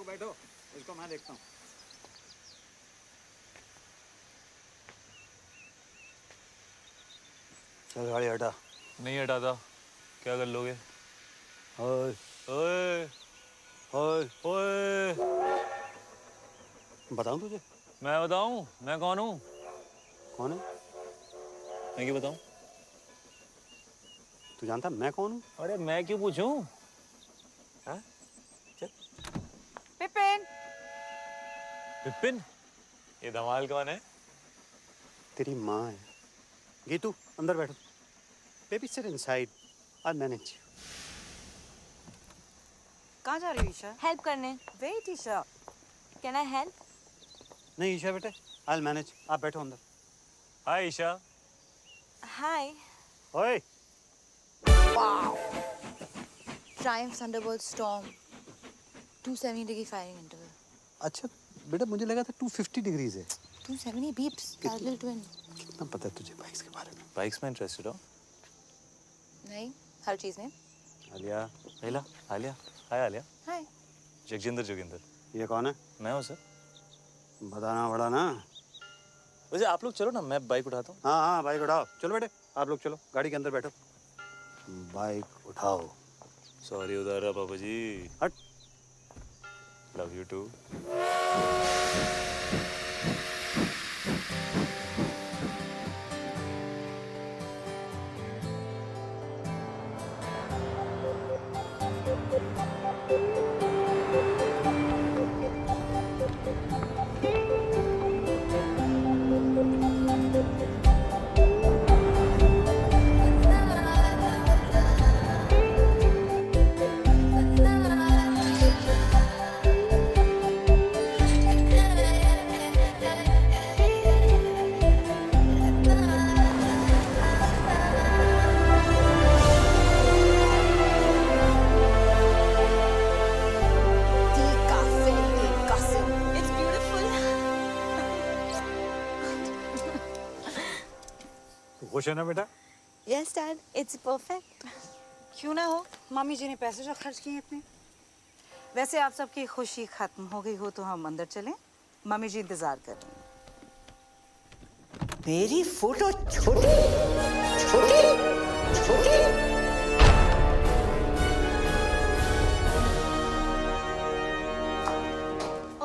बैठो, इसको मैं देखता हूँ। चल गाड़ी हटा। नहीं हटाता। क्या कर लोगे? ओए ओए ओए, ओए, बताऊँ तुझे? मैं बताऊं मैं कौन हूँ? कौन है? मैं क्यों बताऊं? तू जानता मैं कौन हूँ? अरे मैं क्यों पूछूं? हाँ? चल। पिपिन। विपिन, ये धमाल कौन है? तेरी माँ है। गीतू अंदर बैठो। Baby sit inside, I manage. कहाँ जा रही हो ईशा? हेल्प करने। Wait Isha. Can I help? नहीं ईशा बेटे, आई मैनेज। आप बैठो अंदर। हाय ईशा। हाय। ओए Triumph Thunderbolt storm 270 degree firing interval. अच्छा बेटा, मुझे लगा था 250 डिग्रीज है। 270 बीप्स पैरेलल ट्विन। कितना पता है तुझे बाइक्स के बारे में? बाइक्स में इंटरेस्टेड हो? नहीं, हर चीज में। आलिया। आलिया, आलिया। हाय आलिया। हाय। जगजिंदर जोगिंदर। ये कौन है? मैं हूँ सर। बताना पड़ा ना। वैसे आप लोग चलो ना, मैं बाइक उठाता हूँ। हाँ हाँ बाइक उठाओ। चलो बेटे आप लोग चलो, गाड़ी के अंदर बैठो। बाइक उठाओ। सॉरी उधर रहा पापा जी। हट। Love you too. It's beautiful. खुश है ना बेटा? Yes, Dad. It's perfect. क्यों ना हो, मम्मी जी ने पैसे जो खर्च किए इतने। वैसे आप सबकी खुशी खत्म हो गई हो तो हम अंदर चलें, मम्मी जी इंतजार कर रही हैं। मेरी फोटो छोटी छोटी छोटी।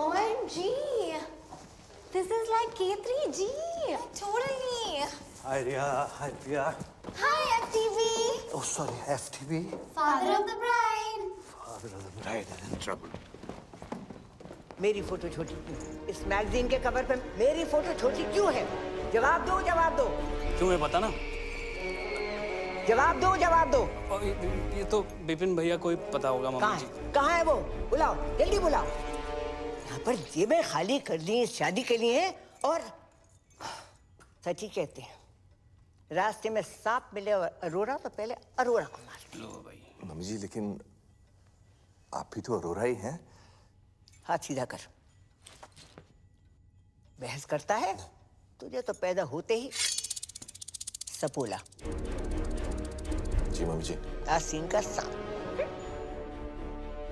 OMG. This is like K3G. Totally. Hi Riya, hi Riya. Hi, FTV. Oh sorry, FTV। Father of the bride. Father of the bride is in trouble. मेरी फोटो छोटी क्यों? इस मैगजीन के कवर पे मेरी फोटो छोटी क्यों है? जवाब दो, जवाब दो। क्यों है पता ना? जवाब दो, जवाब दो। और ये तो विपिन भैया को ही पता होगा कहाँ मम्मी जी। है? कहाँ है वो? बुलाओ, जल्दी बुलाओ। यहाँ पर जेबें खाली कर ली शादी के लिए और सच ही कहते हैं, रास्ते में सांप मिले और अरोरा तो पहले अरोरा को मारते। लो भाई। मम्मी जी लेकिन आप भी तो अरोरा ही हैं। हाथ सीधा कर। बहस करता है? तुझे तो पैदा होते ही सपोला। जी मम्मी जी। आसीन का सांप।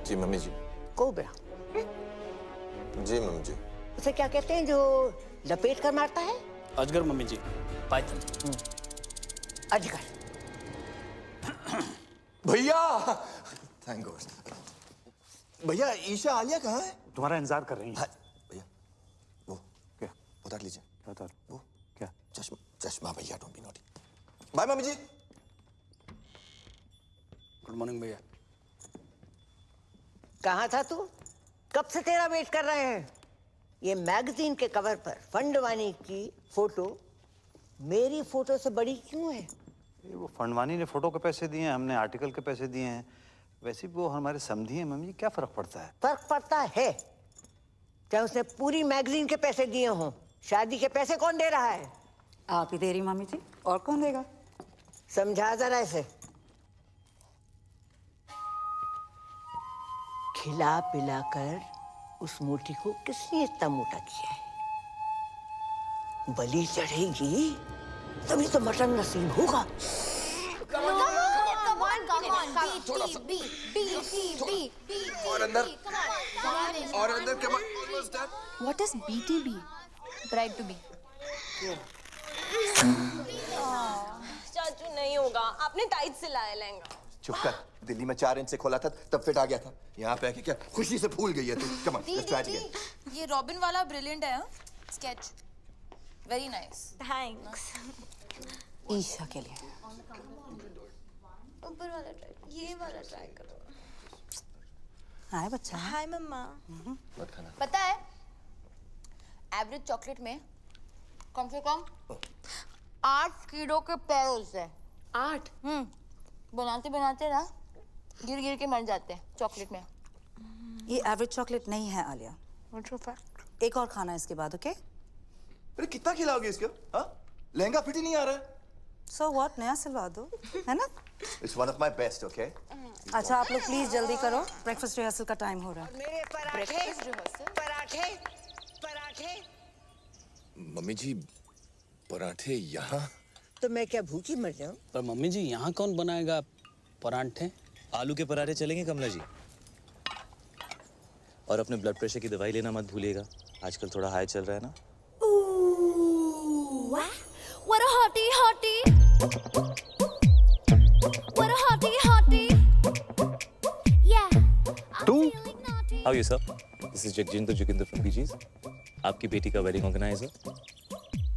जी मम्मी जी। कोबरा। जी मम्मी जी। उसे क्या कहते हैं जो लपेट कर मारता है? अजगर मम्मी जी। पाइथन। अजगर। भैया थैंक गॉड। भैया ईशा आलिया कहाँ है? तुम्हारा इंतजार कर रही है। हाँ, भैया वो क्या? उतार लीजिए। क्या उतार? वो क्या? चश्मा चश्मा भैया, डोंट बी नॉटी। बाय मम्मी जी। गुड मॉर्निंग भैया। कहाँ था तू? कब से तेरा वेट कर रहे हैं। ये मैगजीन के कवर पर फंडवानी की फोटो मेरी फोटो से बड़ी क्यों है? ये वो फंडवानी ने फोटो के पैसे दिए हैं, हमने आर्टिकल के पैसे दिए हैं। वैसे भी वो हमारे समधी हैं मम्मी, क्या फर्क पड़ता है? फर्क पड़ता है। चाहे उसने पूरी मैगजीन के पैसे दिए हों, शादी के पैसे कौन दे रहा है? आप ही दे रही मम्मी जी, और कौन देगा? समझा जरा इसे। खिला पिला कर उस मोटी को किसने इतना मोटा किया है? बलि चढ़ेगी तभी तो मटन नसीब होगा। Come on, थोड़ा सा और अंदर come on almost done What is BTB? Bride to be. चाचू नहीं होगा, आपने टाइट से लाया लहंगा। चुप कर दिल्ली में 4 इंच से खोला था तब फिट आ गया था यहाँ पे आके क्या खुशी से भूल गई है तू come on let's try it again ये रॉबिन वाला ब्रिलियंट है sketch very nice Thanks. Isha के लिए ऊपर वाला ट्राई, ये वाला ट्राई करो। हाय बच्चा। हाय मम्मा। मत खाना पता है एवरेज चॉकलेट में कम से कम 8 कीड़ों के पैर होते हैं 8 बनाते बनाते ना गिर गिर के मर जाते हैं चॉकलेट में ये एवरेज चॉकलेट नहीं है आलिया, एक और खाना है इसके बाद, ओके? अरे कितना खिलाओगे इसको हाँ लहंगा फिट ही नहीं आ रहा है सो व्हाट, नया सिलवा दो, है ना? It's one of my best okay अच्छा आप लोग प्लीज जल्दी करो, ब्रेकफास्ट रिहर्सल का टाइम हो रहा है। मेरे पराठे पराठे पराठे मम्मी जी पराठे यहाँ तो मैं क्या भूखी मर जाऊं? पर मम्मी जी यहाँ कौन बनाएगा परांठे? आलू के पराठे चलेंगे कमला जी? और अपने ब्लड प्रेशर की दवाई लेना मत भूलिएगा, आजकल थोड़ा हाई चल रहा है ना। What a hottie hottie. What a hottie hottie. Yeah. Two. How are you, sir? This is Jagjendra Joginder from PGs. आपकी बेटी का वेडिंग ऑर्गेनाइजर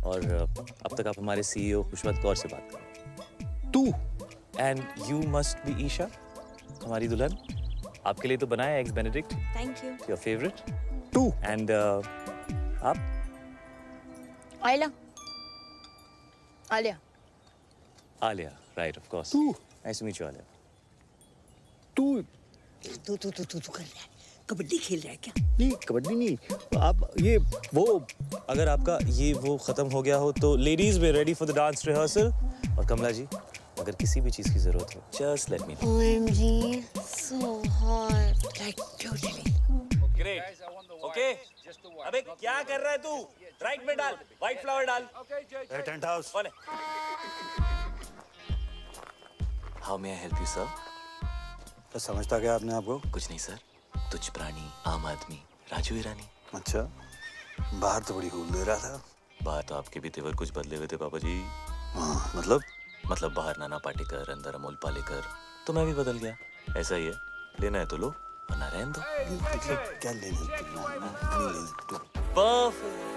और अब तक आप हमारे सीईओ खुशवंत कौर से बात करें। तू and you must be Isha, हमारी दुल्हन। आपके लिए तो बनाया eggs Benedict, Thank you. Your favourite. तू एंड आप Alia Alia Alia, right of course. तू nice to meet you Alia. तू तू कर रहा है कबड्डी खेल रहा है क्या? नहीं कबड्डी नहीं, आप ये वो अगर आपका ये वो खत्म हो गया हो तो ladies way ready for the dance rehearsal. और कमला जी अगर किसी भी चीज की जरूरत हो just let me know. OMG. So hot. Like totally. Great okay. अबे क्या कर रहा है तू? राइट में डाल, व्हाइट फ्लावर डाल। Tent house. कौन है? How may I help you sir? तो समझता क्या आपने आपको? कुछ नहीं सर, तुच्छ प्राणी आम आदमी राजू ईरानी। अच्छा बाहर तो बड़ी खूब दे रहा था। बाहर तो आपके भी तेवर कुछ बदले हुए थे पापा जी। हाँ मतलब बाहर नाना पाटेकर अंदर अमोल पालेकर, तो मैं भी बदल गया। ऐसा ही है, लेना है तो लो वरना रहने दो। क्या लेने नहीं लेने perfect.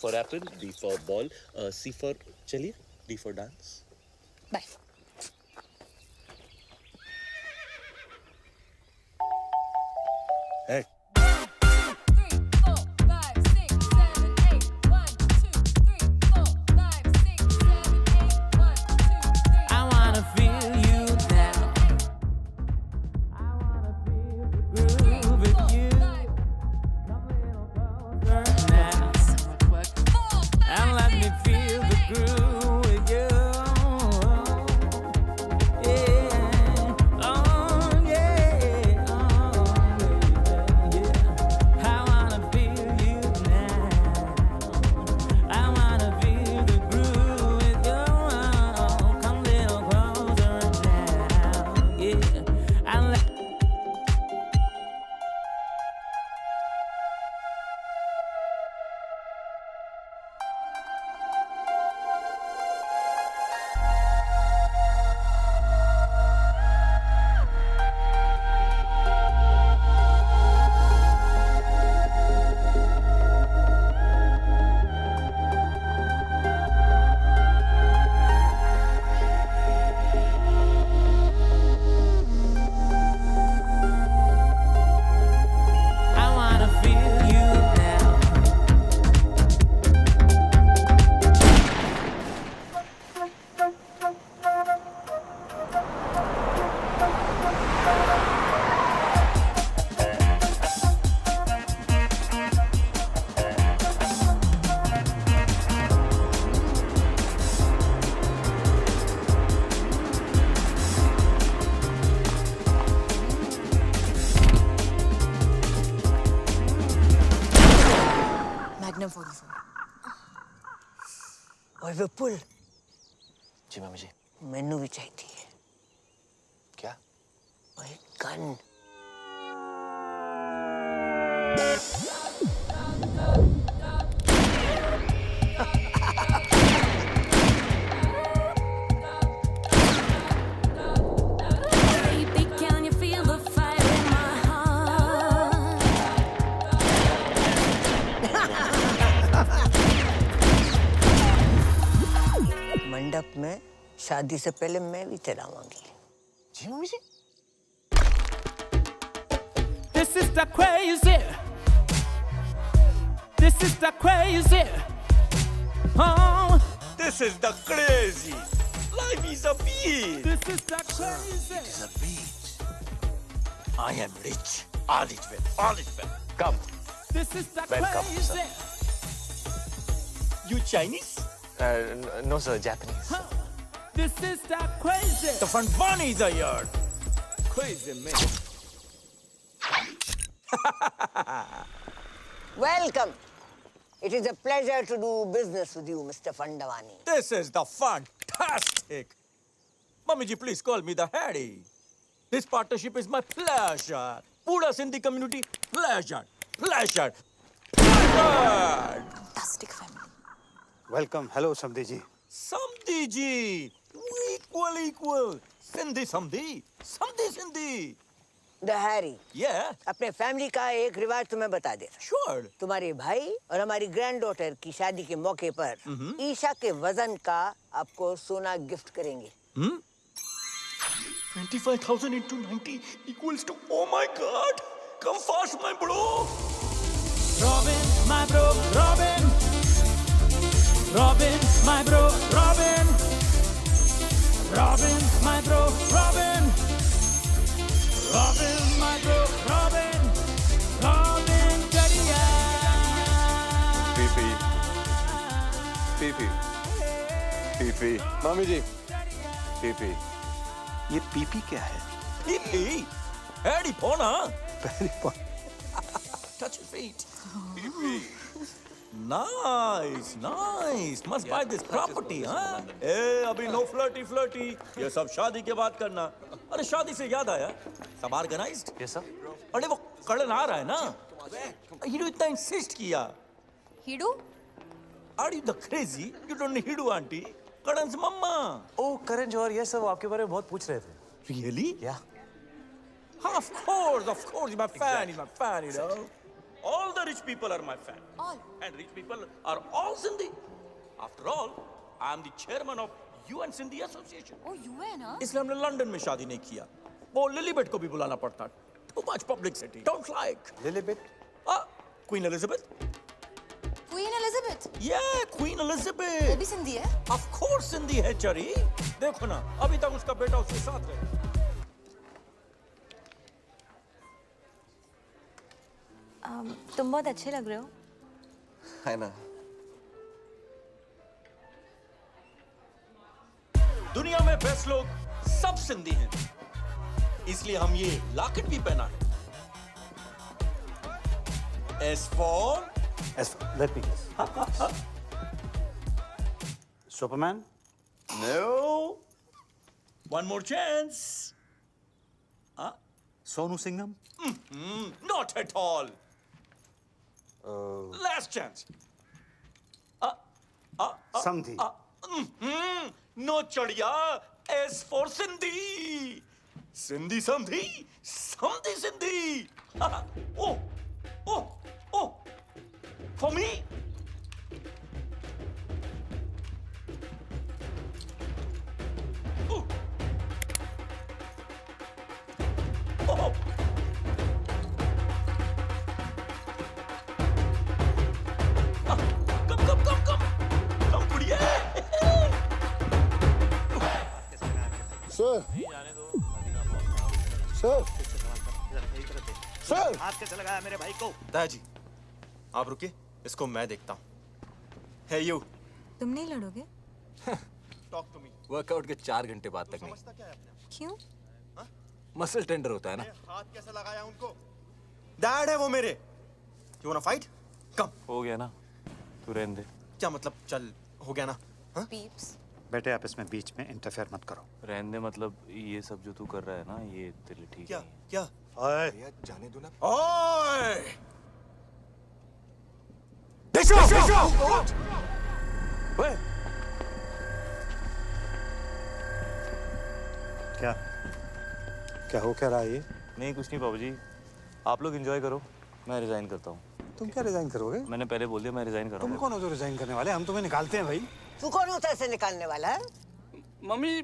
For apple, D for ball, C for चलिए, D for dance. Bye Hey. Magnum 44. ओए विपुल, जी मम्मी जी। मैनू भी चाहिए। क्या? ओए gun. Baby, can you feel the fire in my heart? मंडप में शादी से पहले मैं भी चलाऊंगी। जी मम्मी जी। This is the crazy. This is the crazy. Oh, This is the crazy. Life is a beach. this is the crazy. It's a beach. I am rich. All is well. All is well. Come. This is the Welcome, crazy. You Chinese? No sir, Japanese. This is the crazy. The Fanvanis are here. Crazy man. Welcome. It is a pleasure to do business with you, Mr. Fandavani. This is the fantastic. Mummy ji, please call me the Harry. This partnership is my pleasure. Pura Sindhi community, pleasure. Pleasure. Pleasure. Fantastic family. Welcome. Hello समधी जी। Samdhi ji. Equal, equal. Sindhi, Samdhi. Samdhi, Sindhi. The Harry. Yeah, अपने family का एक रिवाज तुम्हें बता देता हूं। sure. तुम्हारे भाई और हमारी ग्रैंड डॉटर की शादी के मौके पर ईशा के वजन का आपको सोना गिफ्ट करेंगे। 25,000 into 90 equals to, oh my God. Come fast, my bro. Robin, my bro, Robin. Robin, my bro, Robin. Robin, my bro, Robin. Robin, my bro, Robin. Robin, Kadiya. PP PP PP मामी जी PP ये PP क्या है? Pee-pee. Harry Pona. Touch your feet. Nice, nice. Must buy this property, huh? ए, अभी no flirty, flirty. ये सब शादी के बाद करना। अरे शादी से याद आया, सब organized? Yes sir. अरे वो कड़न आ रहा है ना? हीडू इतना insist किया। Hidu? Are you the crazy? You don't need हीडू auntie. कड़न से मम्मा। ओ करण जौहर, ये सब आपके बारे में बहुत पूछ रहे थे। Really? Yeah. Of course, he's my fan, he's my fan, you know. All the rich people are my fan. All. And rich people are all Sindhi. After all, I am the chairman of UN Sindhi Association. Oh, you है ना? इसलिए हमने London में शादी नहीं किया। वो लिलीबेट को भी बुलाना पड़ता। Too much publicity. Don't like. लिलीबेट? Queen Elizabeth. Queen Elizabeth. Yeah, Queen वो Elizabeth. भी सिंधी है? Of course Sindhi है चरी। देखो ना, अभी तक उसका बेटा उसके साथ है। तुम बहुत अच्छे लग रहे हो। है ना। दुनिया में बेस्ट लोग सब सिंधी हैं, इसलिए हम ये लॉकेट भी पहना है। S for let me guess. Superman? no. One more chance. Sonu Singham? Not at all. Last chance. समधी? No चढ़िया. S for Sindhi. Sindhi Samdhi. Samdhi Sindhi. Oh, oh, oh. For me. Oh. Oh. Come, बढ़िया। Sir sir sir हाथ कैसे लगाया मेरे भाई को? दादाजी, आप रुकिए, इसको मैं देखता हूँ। Hey you. तुम नहीं लड़ोगे? Talk to me. वर्कआउट के 4 घंटे बाद तक नहीं। क्यों? मसल टेंडर होता है ना। हाथ कैसे लगाया उनको? डैड है वो मेरे। You wanna fight? Come. हो गया ना। तू रहने दे। क्या मतलब चल हो गया ना? हाँ? पीप्स बेटे आप इसमें बीच में इंटरफेयर मत करो। रहने दे मतलब ये सब जो तू कर रहा है ना ये तेरे लिए ठीक क्या नहीं है। क्या? ओए भैया जाने दो ना। ओए! ओए! क्या क्या हो क्या रहा है ये? नहीं कुछ नहीं बाबू जी, आप लोग एंजॉय करो, मैं रिजाइन करता हूँ। तुम क्या रिजाइन करोगे? मैंने पहले बोल दिया मैं रिजाइन तुम करूँगा। कौन हो जो रिजाइन करने वाले? हम तुम्हें निकालते हैं भाई। तू कौन होता है इसे निकालने वाला है? मम्मी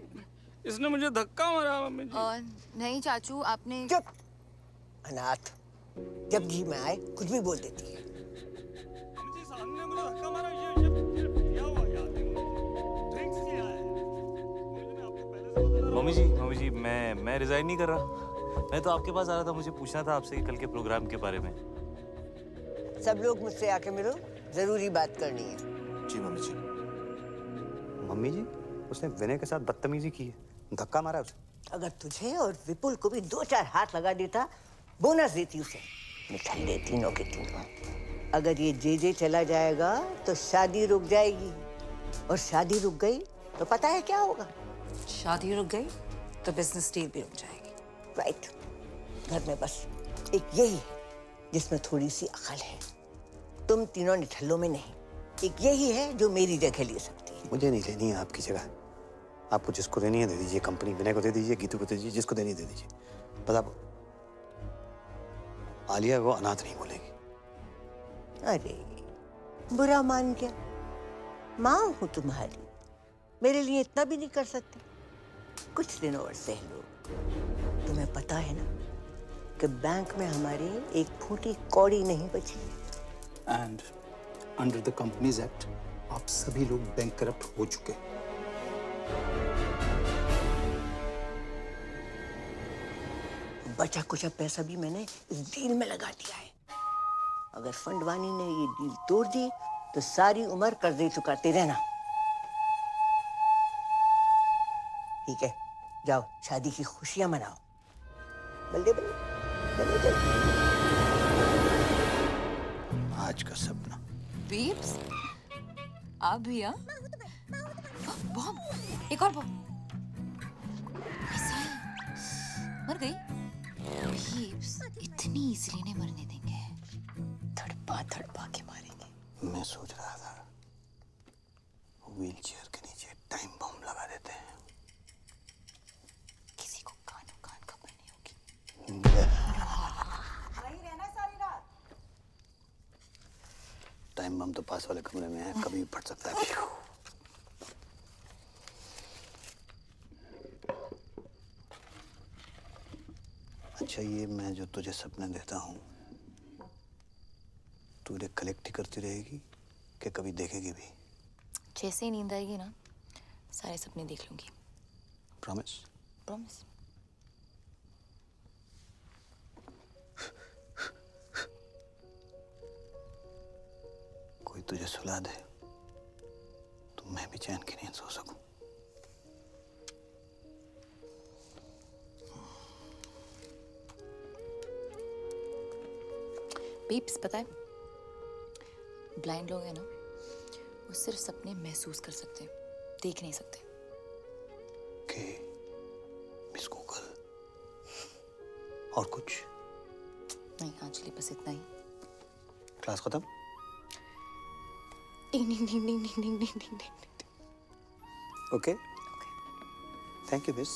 इसने मुझे धक्का मारा मम्मी जी। नहीं चाचू आपने चुप अनाथ, जब जी में आए कुछ भी बोल देती है। जी साहब ने मुझे धक्का मारा, ये क्या हुआ यार? ड्रिंक्स किया है। मैंने आपको पहले से बता मम्मी जी मैं रिजाइन नहीं कर रहा। मैं तो आपके पास आ रहा था, मुझे पूछना था आपसे कि कल के प्रोग्राम के बारे में। सब लोग मुझसे आके मिलो, जरूरी बात करनी है। जी मम्मी जी। मम्मी जी उसने विनय के साथ बदतमीजी की है, धक्का मारा उसे। अगर तुझे और विपुल को भी 2-4 हाथ लगा देता, बोनस देती उसे, मिठाई दे तीनों के तीनों। अगर ये जे चला जाएगा तो शादी रुक जाएगी, और शादी रुक गई तो पता है क्या होगा? शादी रुक गई तो बिजनेस डील भी रुक जाएगी। राइट, घर में बस एक यही है जिसमें थोड़ी सी अकल है। तुम तीनों निठल्लों में नहीं, एक यही है जो मेरी जगह ले सकती है। मुझे नहीं लेनी है आपकी जगह। आपको जिसको देनी है दे दीजिए, कंपनी विनय को दे दीजिए, गीतू को दे दीजिए, जिसको देनी है दे दीजिए। बस आप आलिया को अनाथ नहीं बोलेगी। अरे बुरा मान गया, माँ हूं तुम्हारी, मेरे लिए इतना भी नहीं कर सकते? कुछ दिन और सह लो। तुम्हें पता है ना कि बैंक में हमारे एक फूटी कौड़ी नहीं बची है। And under the companies act आप सभी लोग बैंक करप्ट हो चुके। बचा कुछ पैसा भी मैंने इस डील में लगा दिया है। अगर फंडवानी ने ये डील तोड़ दी तो सारी उम्र कर्जे चुकाते रहना। ठीक है, जाओ शादी की खुशियां मनाओ। बल्ले बल्ले बल्ले बल्ले। आज का सपना। पीप्स आप भी हाँ? बॉम्ब, एक और बॉम्ब। मर गई? पीप्स इतनी इजीली नहीं मरने देंगे, थड़पा थड़पा के मारेंगे। मैं सोच रहा था व्हील चेयर के नीचे टाइम बम लगा देते हैं। किसी को कान खबर नहीं होगी। वहीं रहना सारी रात। टाइम बम तो पास वाले कमरे में है, कभी भी फट सकता है। अच्छा ये मैं जो तुझे सपने देता हूँ तू उन्हें कलेक्ट ही करती रहेगी कि कभी देखेगी भी? जैसे ही नींद आएगी ना सारे सपने देख लूंगी। प्रॉमिस? प्रॉमिस। कोई तुझे सुला दे तो मैं भी चैन की नींद सो सकूं। पीप्स पता है ब्लाइंड लोग हैं ना, वो सिर्फ सपने महसूस कर सकते हैं, देख नहीं सकते। के मिस गूगल और कुछ नहीं आंचली, बस इतना ही। क्लास खत्म? Ding ding ding ding ding ding ding ding. Okay thank you miss.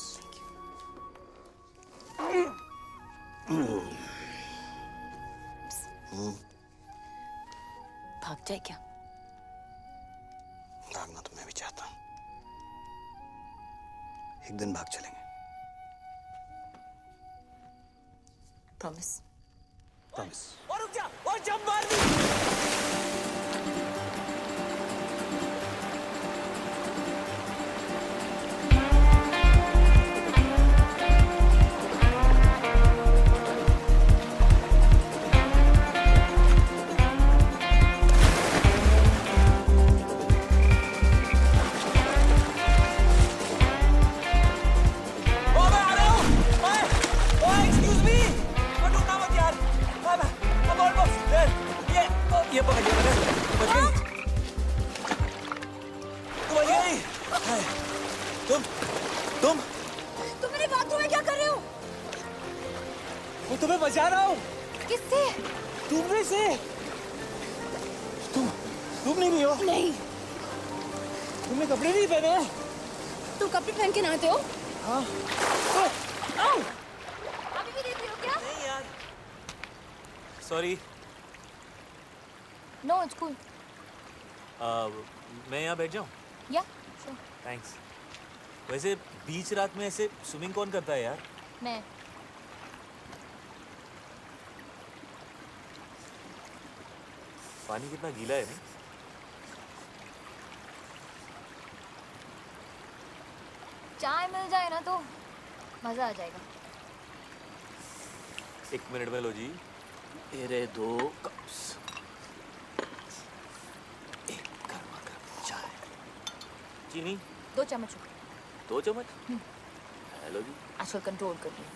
भाग जाए क्या? भागना तो मैं भी चाहता हूँ, एक दिन भाग चलेंगे। प्रॉमिस? प्रॉमिस। और रुक जा, और जंप मार दी। ये पकड़ रहा हूँ। किससे? डूबने से। तुम डूब नहीं रही हो? नहीं। तुमने कपड़े नहीं पहने? तुम कपड़े पहन के नहाते हो? हाँ। अभी भी देख रही हो क्या? नहीं यार। सॉरी। No it's cool. मैं यहाँ बैठ जाऊँ? या श्योर। थैंक्स। वैसे बीच रात में ऐसे स्विमिंग कौन करता है यार? मैं। पानी कितना गीला है नहीं? चाय मिल जाए ना तो मजा आ जाएगा। 1 मिनट में लो जी। ये रहे 2 कप्स। एक गर्मा गर्म चाय। चीनी? 2 चम्मच। 2 चम्मच? हेलो जी। आजकल कंट्रोल कर लिया।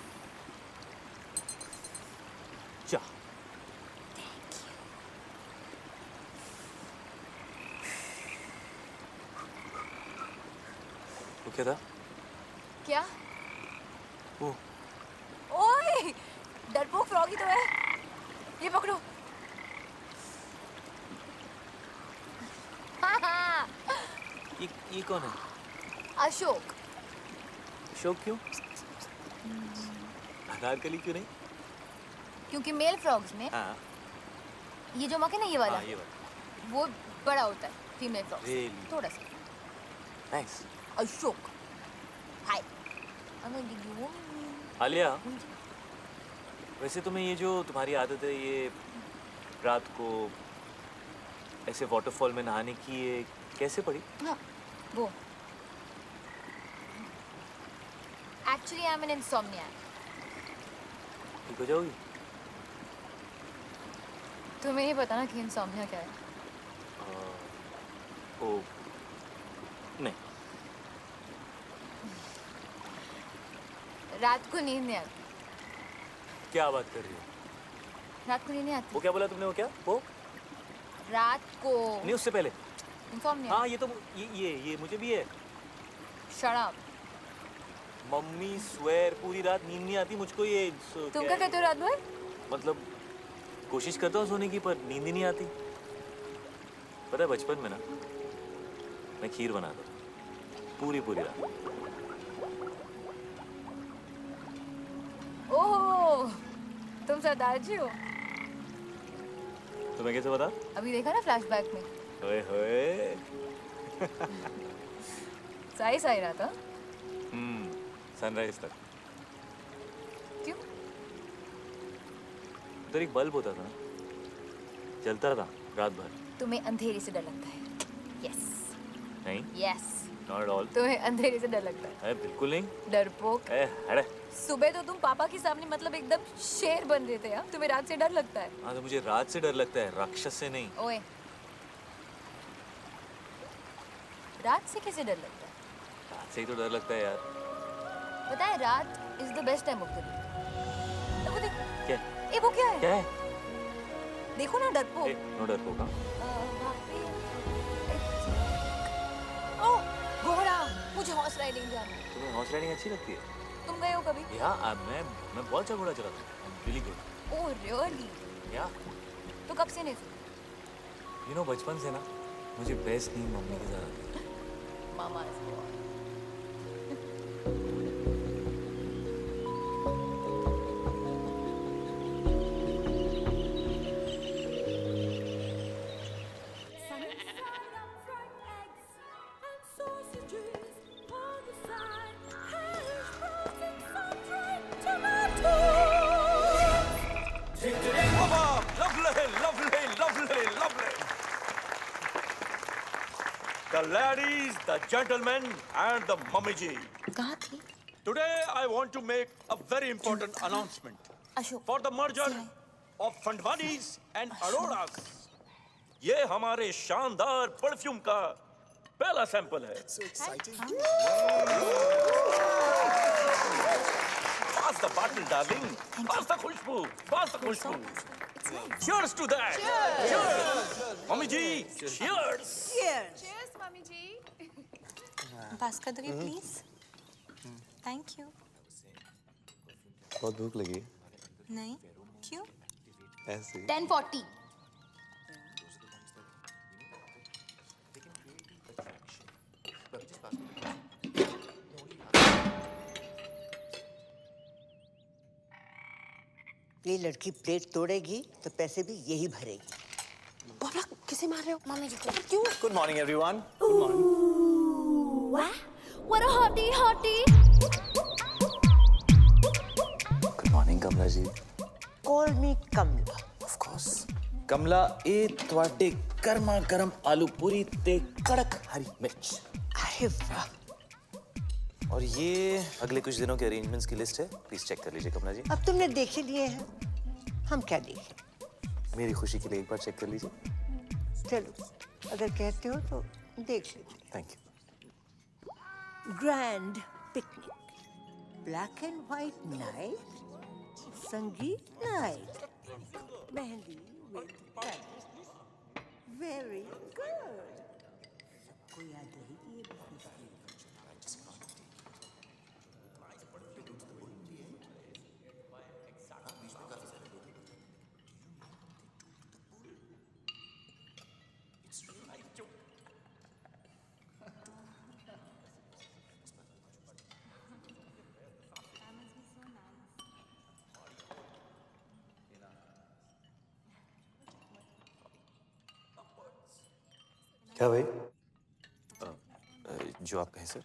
चाह। वो क्या था? क्या? वो ओए! डरपोक फ्रॉगी तो है। ये पकड़ो। ये कौन है? अशोक। अशोक क्यों? अनारकली क्यों नहीं? क्योंकि मेल फ्रॉग्स में हाँ। ये जो मक है ना ये वाला, हाँ, ये वाला। वो बड़ा होता है फीमेल फ्रॉग Really? थोड़ा सा। Thanks. अशोक। हाय। आलिया, वैसे तुम्हें ये जो तुम्हारी आदत है ये रात को ऐसे वाटरफॉल में नहाने की, ये कैसे पड़ी? हाँ, वो एक्चुअली आई एम एन इंसोम्नियाक। ठीक हो जाओगी? तुम्हें नहीं पता ना कि इंसोम्निया क्या है? ओ नहीं। रात को नींद नहीं आती। क्या बात कर रही हो? रात को नींद नहीं आती। वो क्या बोला तुमने? वो क्या? वो रात को नहीं, उससे पहले। इंसोम्निया। हाँ, ये तो ये मुझे भी है। Shut up. मम्मी स्वेर पूरी रात नींद नहीं आती मुझको। ये तुम क्या कहते हो रात भर? मतलब कोशिश करता हूँ सोने की, पर नींद ही नहीं आती। पता है बचपन में ना मैं खीर बनाता था पूरी रात। ओह, तुम सरदार जी हो। तुम्हें कैसे पता? अभी देखा ना फ्लैशबैक में। ओए होए। सही रहा था। सनराइज तक। क्यों? उधर एक बल्ब होता था ना, जलता था रात भर। तुम्हें अंधेरे से डर लगता है। यस। नहीं। यस। Not at all. तुम्हें अंधेरे से डर लगता है। अरे बिल्कुल नहीं। डरपोक। हटे। सुबह तो तुम पापा के सामने मतलब एकदम शेर बन रहे थे। यार तुम्हें रात से डर लगता है? हाँ, तो मुझे रात से डर लगता है, राक्षस से नहीं। ओए, रात से कैसे डर लगता है? रात से ही तो डर लगता है यार। पता है रात is the best time of the day. वो देख। क्या? ए वो क्या है? क्या है? देखो ना डरपोक। नो डरपोक। ओह घोड़ा, मुझे हॉर्स राइडिंग जाना है। तुम्हें हॉर्स राइडिंग अच्छी लगती है? तुम गए हो कभी? हाँ, मैं बहुत अच्छा घोड़ा चलाता हूँ। Really good. Oh really? या तो कब से नहीं सीखा? यू नो बचपन से ना मुझे बेस्ट नींद मम्मी के साथ आती है। मामा The ladies, the gentlemen, and the mummy ji. कहाँ थी? Today I want to make a very important announcement Ashok. for the merger of Fandwanis and Auroras. ये हमारे शानदार परफ्यूम का पहला सैंपल है। So exciting. Pass the bottle, darling. Pass the Khushboo. Pass the Khushboo. Cheers to that. Cheers. Mummy ji, cheers. Cheers, mummy ji. पास कर दोगे please? Thank you. बहुत भूख लगी। नहीं, क्यों? ऐसे 10:40. ये लड़की प्लेट तोड़ेगी तो पैसे भी यही भरेगी। बाबला किसे मार रहे हो? मम्मी जी को। क्यों? Good morning everyone. What a hottie, hottie. Good morning Kamla जी। Call me Kamla. Of course. Kamla ए ਤੁਹਾਡੇ गर्मा गर्म आलू पूरी ते कड़क हरी मिर्च। अरे वाह। और ये अगले कुछ दिनों के अरेंजमेंट्स की लिस्ट है, प्लीज चेक कर लीजिए कमला जी। अब तुमने देख ही लिए हैं, हम क्या देखें? मेरी खुशी के लिए एक बार चेक कर लीजिए। चलो, अगर कहते हो तो देख लीजिए। Thank you. Grand picnic, black and white night, sangeet night, mehndi with very good. सबको याद रहेगी ये business की। क्या भाई, जो आप कहें सर।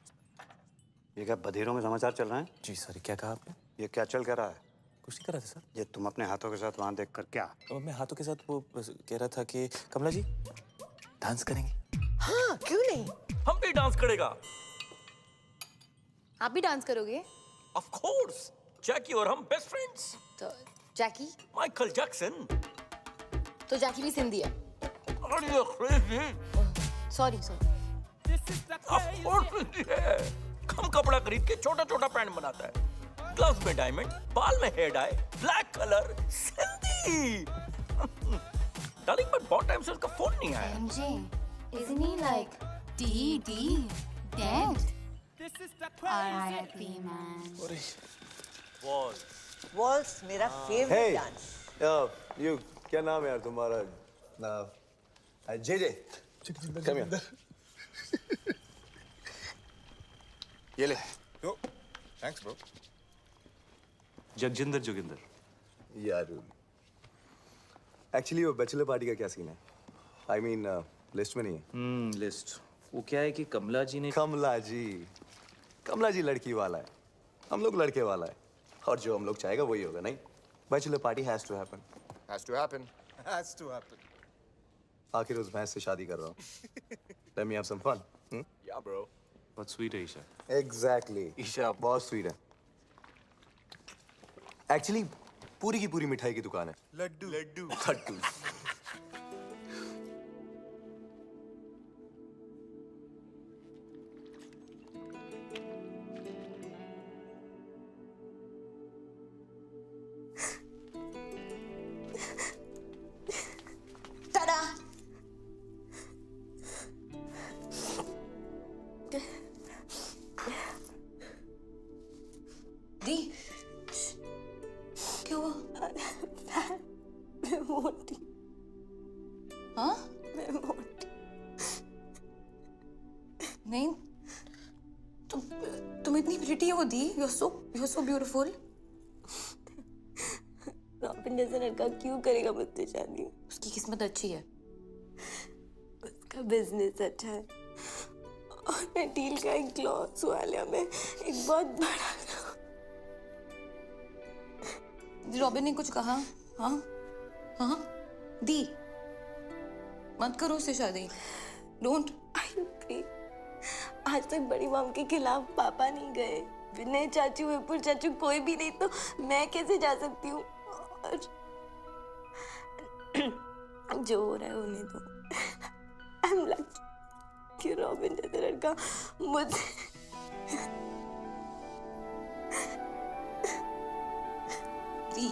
ये क्या बधीरों में समाचार चल रहे हैं? जी सर, क्या कहा आपने? ये क्या चल क्या रहा है? कुछ नहीं कर रहा था सर। ये तुम अपने हाथों के साथ वहां देखकर क्या? मैं हाथों के साथ वो बस कह रहा था कि कमला जी डांस करेंगे। हाँ, क्यों नहीं? हम भी डांस करेगा। आप भी डांस करोगे? Of course. जैकी और हम बेस्ट फ्रेंड्स। तो जैकी? Michael Jackson. तो जैकी भी सिंधी है। Are you crazy? Sorry sorry. Of course Sindhi है। कम कपड़ा खरीद के छोटा छोटा पैंट बनाता है, ग्लव्स में डायमंड, बाल में hair dye, black colour, Sindhi. Darling but बहुत टाइम से उसका फोन नहीं आया। MJ, isn't he like dead? R.I.P. man. Waltz मेरा फेवरेट डांस। यू क्या नाम है यार तुम्हारा? J J come here. ये ले। Thanks bro. जगजिंदर जोगिंदर। यार एक्चुअली वो बैचलर पार्टी का क्या सीन है? आई मीन लिस्ट में नहीं है। लिस्ट वो क्या है कि कमला जी ने कमला जी लड़की वाला है, हम लोग लड़के वाला है, और जो हम लोग चाहेगा वही होगा। नहीं, bachelor party has to happen. Has to happen. आखिर उस भैंस से शादी कर रहा हूँ। Let me have some fun. Yeah bro. बहुत स्वीट है ईशा। एग्जैक्टली, ईशा बहुत स्वीट है। एक्चुअली पूरी की पूरी मिठाई की दुकान है। लड्डू लड्डू लड्डू। Ta-da! दी, क्या हुआ? मैं मोटी। हाँ? मैं मोटी। नहीं, तुम इतनी प्रिटी हो दी। You're so beautiful. रॉबिन जैसा लड़का क्यों करेगा मुझसे शादी? उसकी किस्मत अच्छी है। उसका बिजनेस अच्छा है और मैं डील का एक ग्लॉस वाला में एक बहुत बड़ा। रॉबिन ने कुछ कहा? हाँ हाँ दी, मत करो उससे शादी। डोंट। आज तक बड़ी मॉम के खिलाफ पापा नहीं गए, विनय चाचू, विपुल चाचू, कोई भी नहीं, तो मैं कैसे जा सकती हूँ? और जो हो रहा है होने दो। आई एम लकी कि रॉबिन जैसा लड़का मुझे। दी,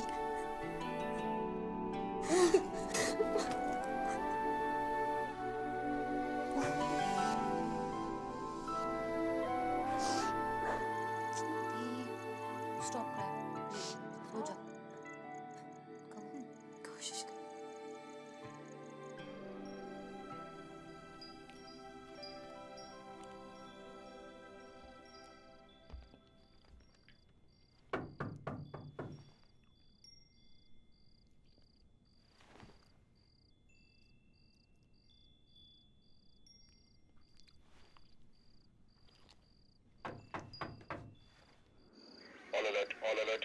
स्टॉप क्राइंग, सो जा। Come on, go कोशिश कर। All alert, all alert.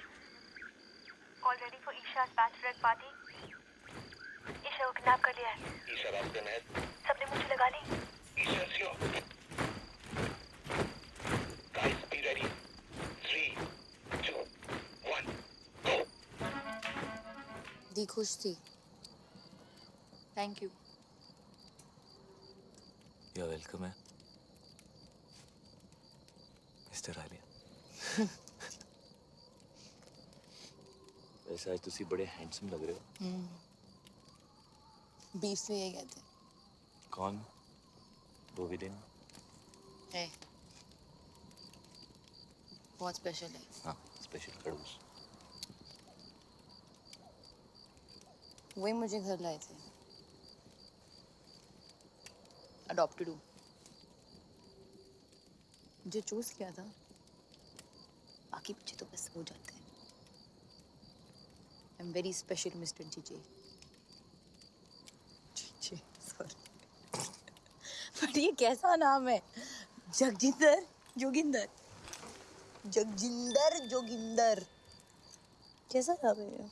All ready for Isha's bachelorette party? Isha को किडनैप कर लिया है। ईशा रास्ते में है। सबने मुझे लगा ली। Isha's here. Guys, be ready. 3, 2, 1, go. दी खुश थी। Thank you. You're welcome, है मिस्टर आलिया। वैसे आज तुसी बड़े हैंडसम लग रहे हो। बीफ से यही कहते हैं। कौन? वो भी दिन। है। बहुत स्पेशल है। हाँ, स्पेशल खड़ूस। वही मुझे घर लाए थे। अडॉप्टेड हूँ। मुझे चूज किया था। बाकी बच्चे तो बस हो जाते हैं। I'm very special, Mr. जीजे। जीजे, sorry। पर ये कैसा नाम है? जगजिंदर जोगिंदर। जगजिंदर जोगिंदर। कैसा नाम है ये?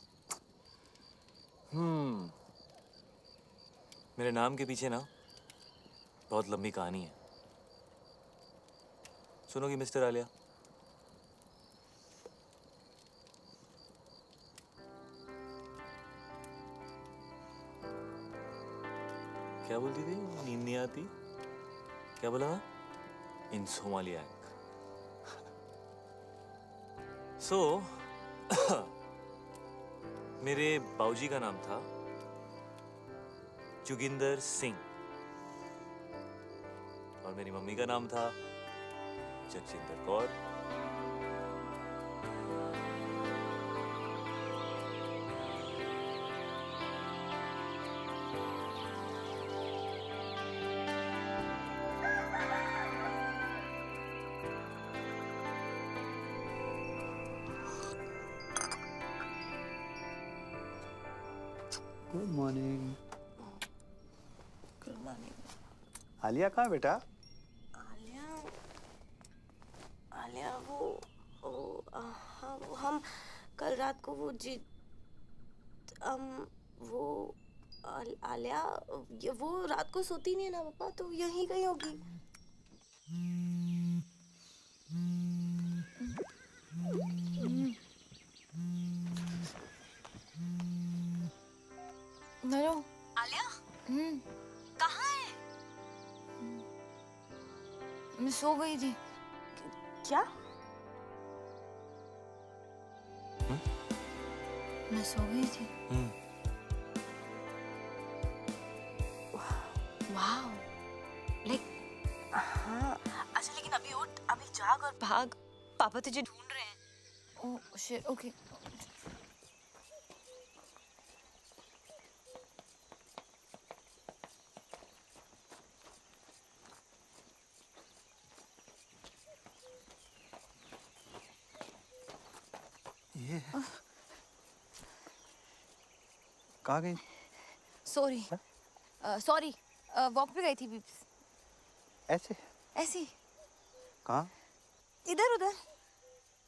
मेरे नाम के पीछे ना बहुत लंबी कहानी है। सुनोगी मिस्टर आलिया? क्या बोलती थी? नींद नहीं आती? क्या बोला? इंसोमालियाक। सो मेरे बाऊजी का नाम था जोगिंदर सिंह और मेरी मम्मी का नाम था Jagjinder Kaur. Good morning. Good morning. Alia कहाँ बेटा? आलिया हाँ वो हम कल रात को वो आलिया वो रात को सोती नहीं है ना पापा, तो यहीं कहीं होगी। हेलो आलिया कहाँ है? मैं सो गई थी। क्या? मैं सो गई थी। वाह, लाइक हाँ। अच्छा लेकिन अभी उठ, अभी जाग और भाग, पापा तुझे ढूंढ रहे हैं। Oh shit, okay. ये कहाँ गई? सॉरी सॉरी, वॉक पे गई थी बीप्स। ऐसे? ऐसी कहाँ? इधर उधर।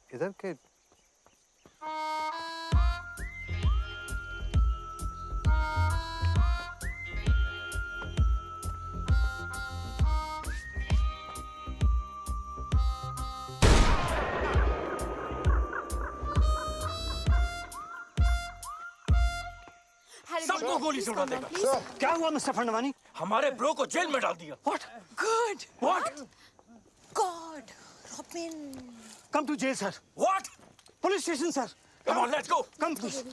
इधर के? सबको गोली से उड़ा देगा। क्या हुआ मिस्टर फंडवानी? हमारे ब्रो को जेल में डाल दिया। What? Good. What? God, Robin. Come to jail, sir. What? Police station, sir. Come on, let's go. Come, please.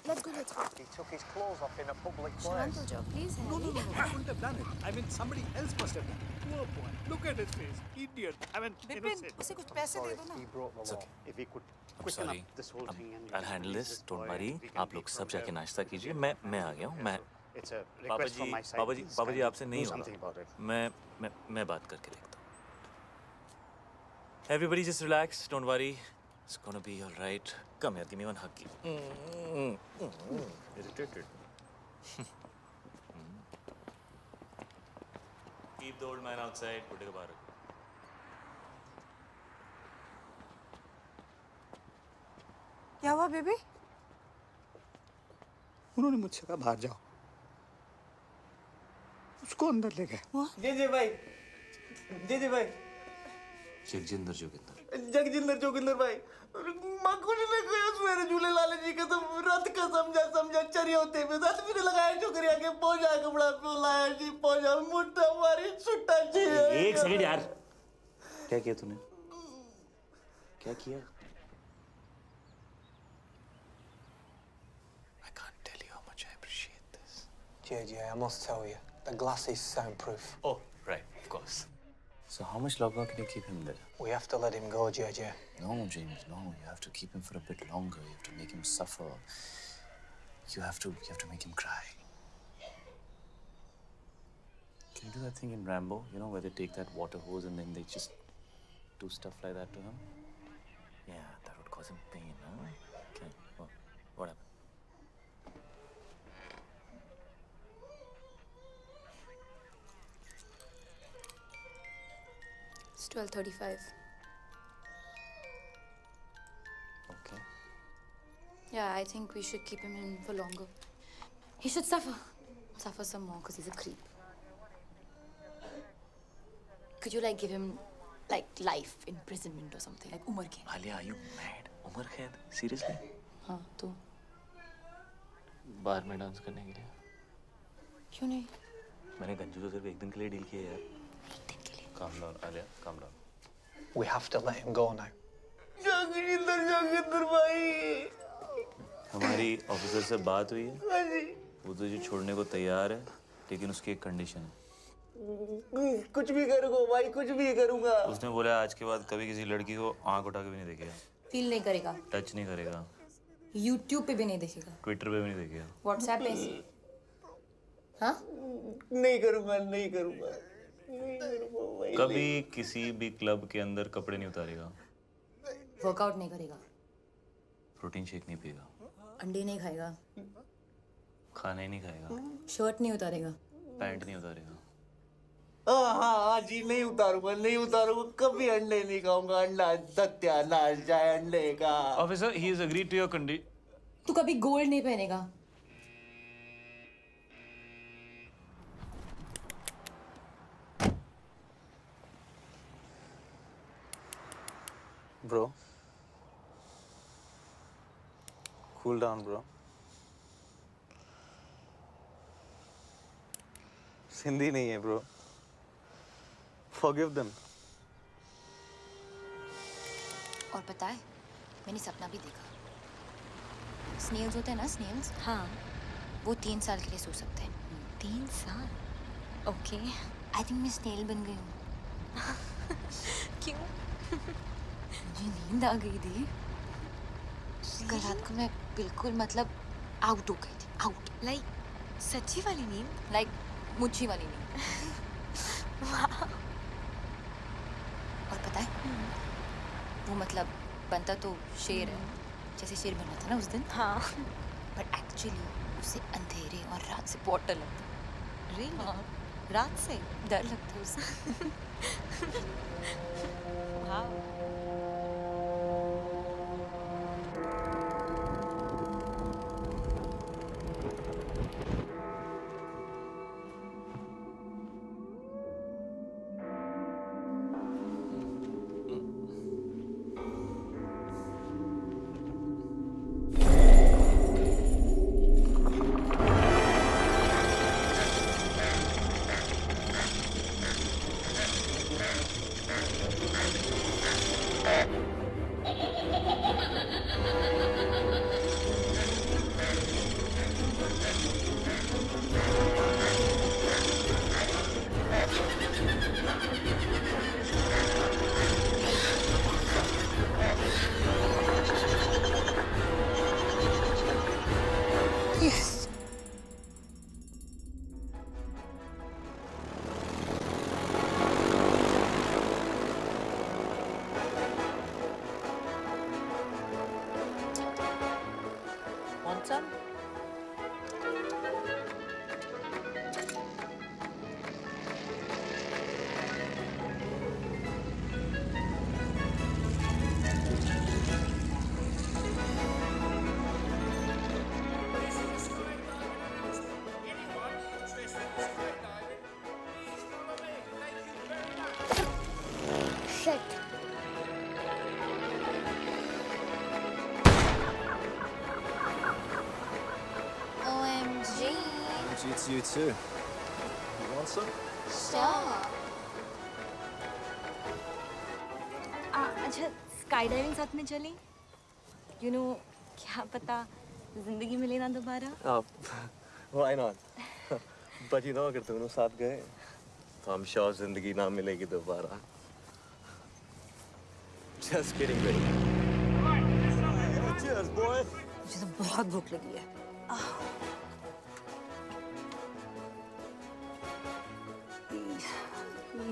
Let's go, let's go. He took his clothes off in a public शांत place. हो जाओ, please, No, Harry. I wouldn't have done it. I mean, somebody else must have done it. Poor boy. Look at his face. Idiot. I mean, Vipin innocent. उसे कुछ पैसे दे दो ना He brought the law. If he could I'm quicken sorry. up this whole thing and I'll handle this. Don't boy, worry. we can आप be लोग सब from जाके there. नाश्ता कीजिए. मैं आ गया हूँ. मैं It's a पापा request ji from my side. Please पापा जी kindly आपसे नहीं do होगा. something about it. मैं बात करके देखता हूँ. Everybody just relax. Don't worry. It's gonna be all right. Come here. Give me one hug. Irritated. Keep the old man outside. Put it back. क्या हुआ बेबी उन्होंने मुझसे कहा बाहर जाओ, उसको अंदर ले गए. जी भाई, जी भाई, जगजिंदर जोगिंदर. जगजिंदर जोगिंदर भाई, मकुड़ ने कहा सवेरे झूले लाले जी का तो रत का समझा चरिया होते में रत भी लगाया छोकरिया के पौजा कपड़ा लाया जी पौजा मुट्ठा मारी छुट्टा जी. एक सेकंड यार. क्या किया तूने? क्या किया? I can't tell you how much I appreciate this. JJ, I must tell you, the glass is soundproof. Oh, right, of course. So how much longer can you keep him there? We have to let him go, JJ. No, James, no. You have to keep him for a bit longer. You have to make him suffer. You have to make him cry. Can you do that thing in Rambo? You know, where they take that water hose and then they just do stuff like that to him? Yeah, that would cause him pain, huh? Okay, well, what happened? It's 12:35. Okay. Yeah, I think we should keep him in for longer. He should suffer some more because he's a creep. Could you like give him like life imprisonment or something, like Umar Kaid? Alia, are you mad? Umar Kaid? Seriously? हाँ तो बार में dance करने के लिए? क्यों नहीं? मैंने गंजू से सिर्फ एक दिन के लिए डील किया यार. Calm down, Alia. Calm down. We have to let him go now. जगजिंदर भाई. हमारी ऑफिसर से बात हुई है. हाँ जी. वो तुझे छोड़ने को तैयार है, लेकिन उसकी एक कंडीशन है. कुछ भी करूँगा भाई, कुछ भी करूँगा. उसने बोला आज के बाद कभी किसी लड़की को आंख उठा के भी नहीं देखेगा. फील नहीं करेगा. टच नहीं करेगा. YouTube पे भी नहीं देखेगा. ट्विटर पे भी नहीं देखेगा. WhatsApp पे. हाँ? नहीं करूँगा, नहीं करूँगा. कभी किसी भी क्लब के अंदर कपड़े नहीं उतारेगा. वर्कआउट नहीं करेगा. प्रोटीन शेक नहीं पिएगा. अंडे नहीं खाएगा. खाना ही नहीं खाएगा. शर्ट नहीं उतारेगा. पैंट नहीं उतारेगा. हाँ जी, नहीं उतारूंगा. कभी अंडे नहीं खाऊंगा. अंडा सत्यानाश जाए अंडे का. Officer, he has agreed to your condition. तू कभी गोल्ड नहीं पहनेगा. Bro, cool down, bro. Sindhi नहीं है, bro. Forgive them. और पता है, मैंने सपना भी देखा. स्नेल्स होते हैं ना, स्नेल्स. हाँ. वो 3 साल के लिए सो सकते हैं. 3 साल? ओके. आई थिंक मैं स्नेल बन गई हूँ. क्यों? मुझे नींद आ गई थी. कल रात को मैं बिल्कुल मतलब आउट हो गई थी. आउट. लाइक सच्ची वाली नींद? लाइक मुच्छी वाली नींद. और पता है, वो मतलब बनता तो शेर है, जैसे शेर बना था ना उस दिन. हाँ. बट एक्चुअली उसे अंधेरे और रात से बहुत डर लगता. रियली? हाँ. रात से डर लगता है उसे. हाँ. suits you too. You want some? Sure. अच्छा स्काई डाइविंग साथ में चली? You know, क्या पता जिंदगी मिले ना दोबारा? Why not? But you know, अगर दोनों साथ गए तो I'm sure जिंदगी ना मिलेगी दोबारा. Just kidding, baby. Cheers, boy. मुझे तो बहुत भूख लगी है।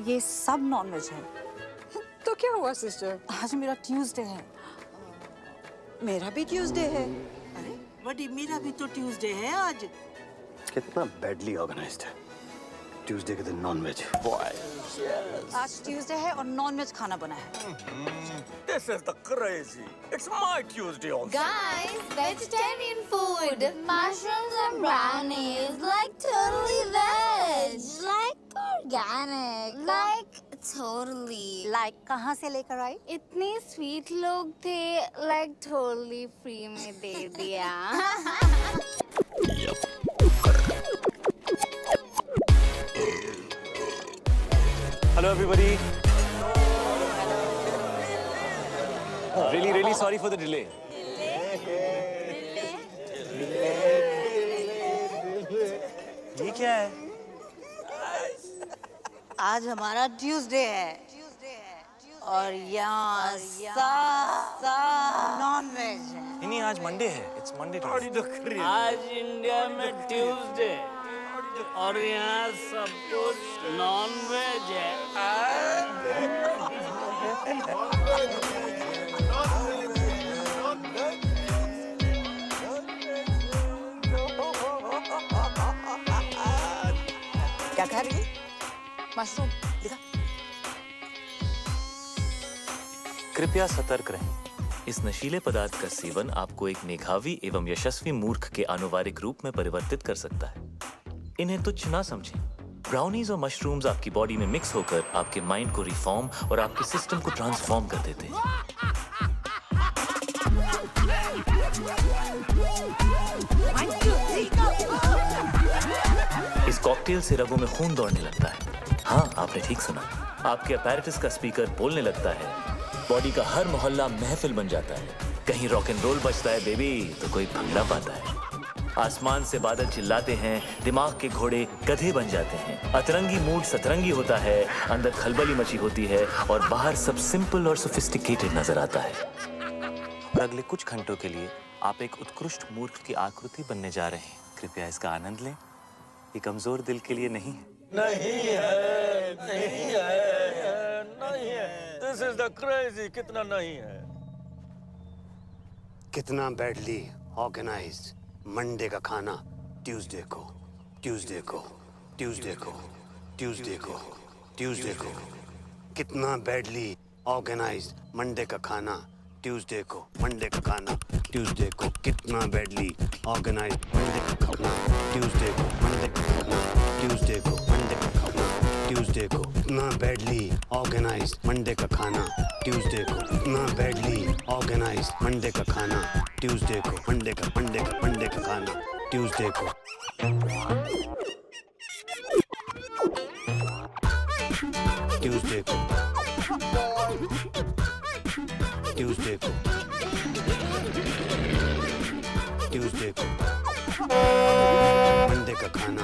ये सब नॉनवेज है। तो क्या हुआ सिस्टर? आज मेरा ट्यूसडे है। मेरा भी ट्यूसडे है। अरे बड़ी, मेरा भी तो ट्यूसडे है आज। कितना बैडली ऑर्गेनाइज्ड है। ट्यूसडे के दिन नॉनवेज। आज ट्यूसडे है और नॉनवेज खाना बना है। This is the crazy. It's my Tuesday also. Guys, vegetarian food. Mushrooms and brownies. Like totally veg. Like organic. Like totally. Like कहाँ से लेकर आई? इतने स्वीट लोग थे, like totally free में दे दिया। Hello, everybody. Really sorry for the delay. ये क्या है? आज हमारा ट्यूसडे है और यहाँ नॉनवेज है। नहीं, आज मंडे है। It's Monday today. आज इंडिया में ट्यूसडे और यहाँ सब कुछ नॉन वेज है। क्या खा रही है? मशरूम। दिखा। कृपया सतर्क रहें। इस नशीले पदार्थ का सेवन आपको एक मेधावी एवं यशस्वी मूर्ख के आनुवारिक रूप में परिवर्तित कर सकता है। इन्हें तुच्छ ना समझें। ब्राउनीज और मशरूम्स आपकी बॉडी में मिक्स होकर आपके माइंड को रिफॉर्म और आपके सिस्टम को ट्रांसफॉर्म कर देते हैं। इस कॉकटेल से रगों में खून दौड़ने लगता है। हाँ, आपने ठीक सुना। आपके अपैरेटस का स्पीकर बोलने लगता है। बॉडी का हर मोहल्ला महफिल बन जाता है। कहीं रॉक एंड रोल बजता है बेबी तो कोई भंगड़ा पाता है। आसमान से बादल चिल्लाते हैं, दिमाग के घोड़े गधे बन जाते हैं। अतरंगी मूड सतरंगी होता है, अंदर खलबली मची होती है और बाहर सब सिंपल और सोफिस्टिकेटेड नजर आता है। और अगले कुछ घंटों के लिए आप एक उत्कृष्ट मूर्ख की आकृति बनने जा रहे हैं। कृपया इसका आनंद लें। ये कमजोर दिल के लिए नहीं है। नहीं है, नहीं है, नहीं है। This is the crazy. कितना नहीं है? कितना बैडली ऑर्गेनाइज्ड। मंडे का खाना ट्यूसडे को, ट्यूसडे को, ट्यूसडे को, ट्यूसडे को, ट्यूसडे को। कितना बैडली ऑर्गेनाइज्ड। मंडे का खाना ट्यूसडे को, मंडे का खाना ट्यूसडे को। कितना बैडली ऑर्गेनाइज्ड। मंडे का खाना ट्यूसडे को, मंडे का खाना ट्यूसडे को, मंडे का खाना ट्यूसडे को। कितना बैडली ऑर्गेनाइज्ड। मंडे का खाना ट्यूसडे को। कितना बैडली ऑर्गेनाइज्ड। मंडे का खाना ट्यूसडे को, मंडे का खाना ट्यूसडे को। ट्यूसडे को, ट्यूसडे को, ट्यूसडे को। मंडे का खाना,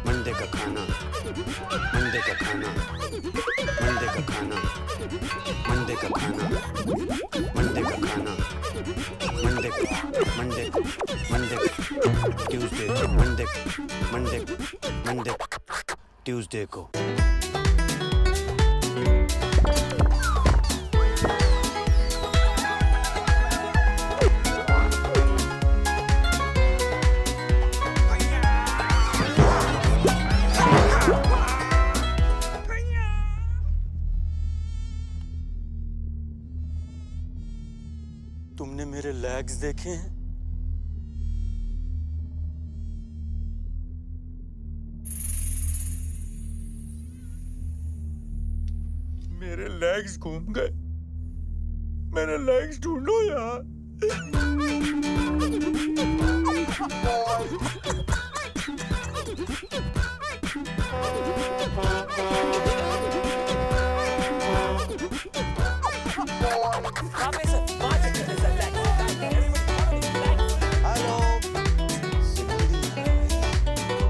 मंडे का खाना, मंडे का खाना, मंडे का खाना, मंडे का खाना, मंडे का खाना, Monday Monday Monday Tuesday, Monday Monday Monday Tuesday को। तुमने मेरे लेग्स देखे हैं? मेरे लेग्स घूम गए। मेरे लेग्स ढूंढो यार।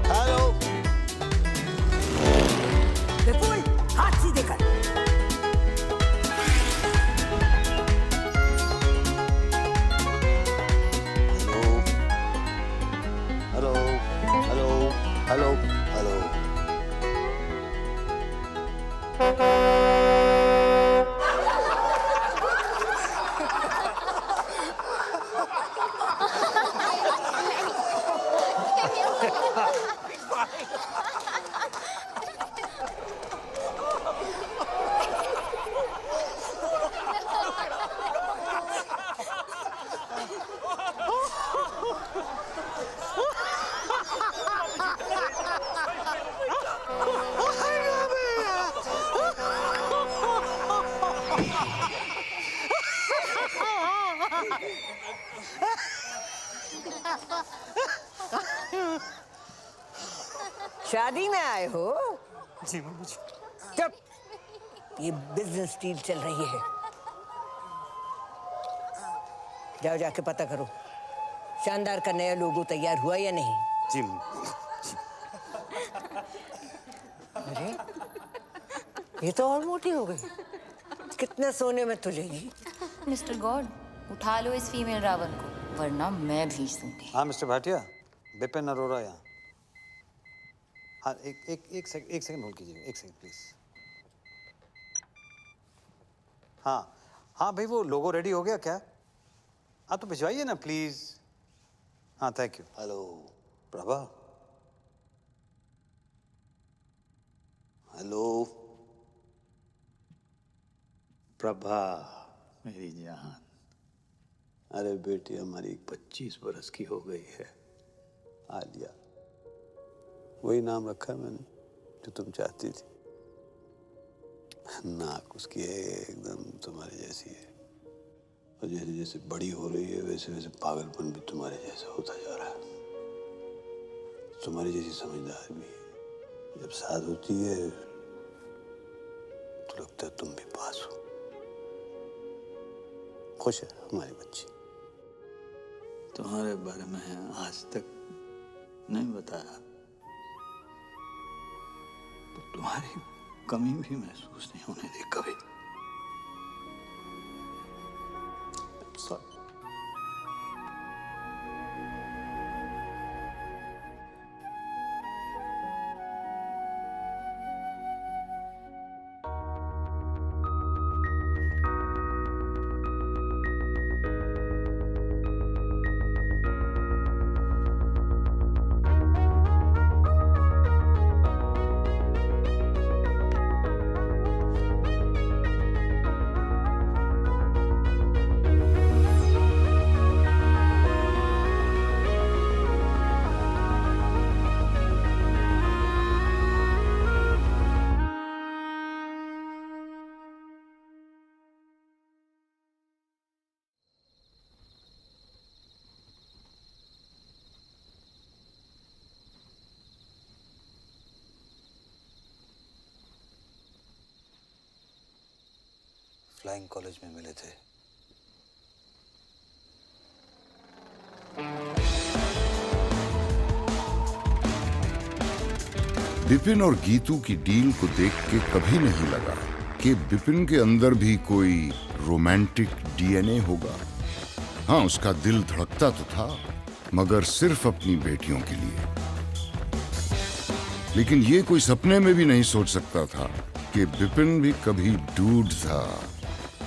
हेलो विपुल, हाथ सीधे कर। Hello hello hello hello. शादी में आए हो? जी मम्मी जी। चुप, ये बिजनेस डील चल रही है। जाओ जाके पता करो शानदार का नया लोगो तैयार हुआ या नहीं। जी। अरे ये तो और मोटी हो गई। कितने सोने में तुलेगी? मिस्टर गॉड, उठा लो इस फीमेल रावण को, वरना मैं भेज दूंगी। हाँ मिस्टर भाटिया, बिपिन अरोरा यहाँ। हाँ एक सेकंड होल्ड कीजिए, एक सेकंड प्लीज। हाँ भाई, वो लोगो रेडी हो गया क्या? हाँ तो भिजवाइए ना प्लीज। हाँ thank you. Hello Prabha. Hello Prabha मेरी जान। अरे बेटी हमारी 25 बरस की हो गई है, आलिया। वही नाम रखा है मैंने जो तुम चाहती थी। नाक उसकी है एकदम तुम्हारे जैसी है, और जैसे जैसे बड़ी हो रही है वैसे वैसे पागलपन भी तुम्हारे जैसा होता जा रहा है। तुम्हारी जैसी समझदार भी है। जब साथ होती है तो लगता है तुम भी पास हो। खुश है हमारी बच्ची। तुम्हारे बारे में आज तक नहीं बताया तो तुम्हारी कमी भी महसूस नहीं होने दी कभी। Sorry. फ्लाइंग कॉलेज में मिले थे। बिपिन और गीतू की डील को देख के कभी नहीं लगा कि बिपिन के अंदर भी कोई रोमांटिक डीएनए होगा। हाँ, उसका दिल धड़कता तो था, मगर सिर्फ अपनी बेटियों के लिए। लेकिन ये कोई सपने में भी नहीं सोच सकता था कि बिपिन भी कभी डूड था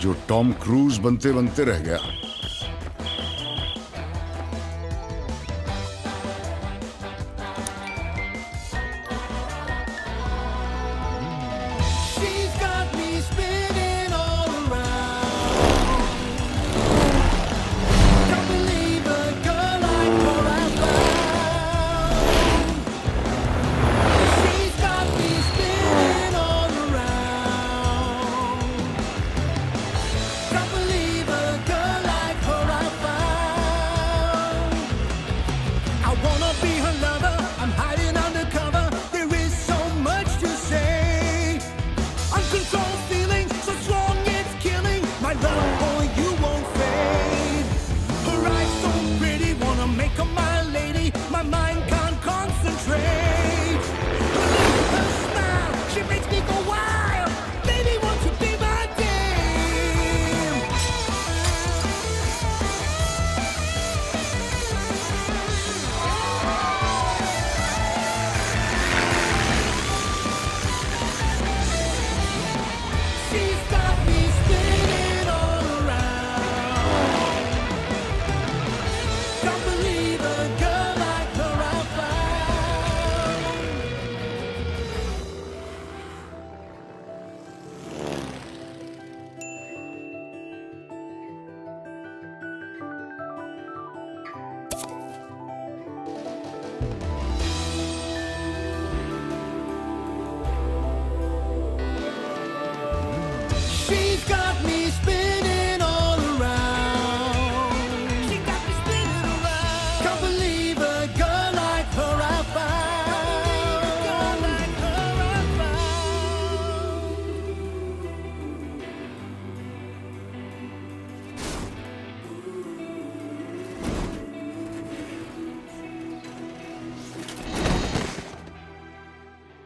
जो टॉम क्रूज बनते बनते रह गया। Can't believe a girl like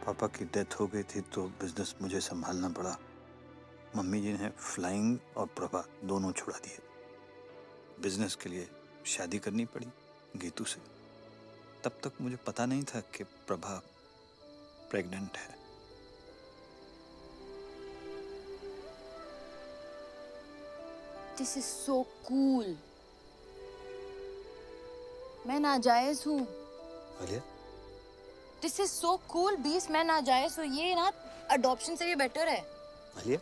पापा की डेथ हो गई थी तो बिजनेस मुझे संभालना पड़ा। मम्मी जी ने फ्लाइंग और प्रभा दोनों छुड़ा दिए। बिजनेस के लिए शादी करनी पड़ी गीतू से। तब तक मुझे पता नहीं था कि प्रभा प्रेग्नेंट है। This is so cool. मैं नाजायज हूँ। Alia, this is so cool बीस। मैं नाजायज हूँ। ये ना अडॉप्शन से भी बेटर है। आलिया,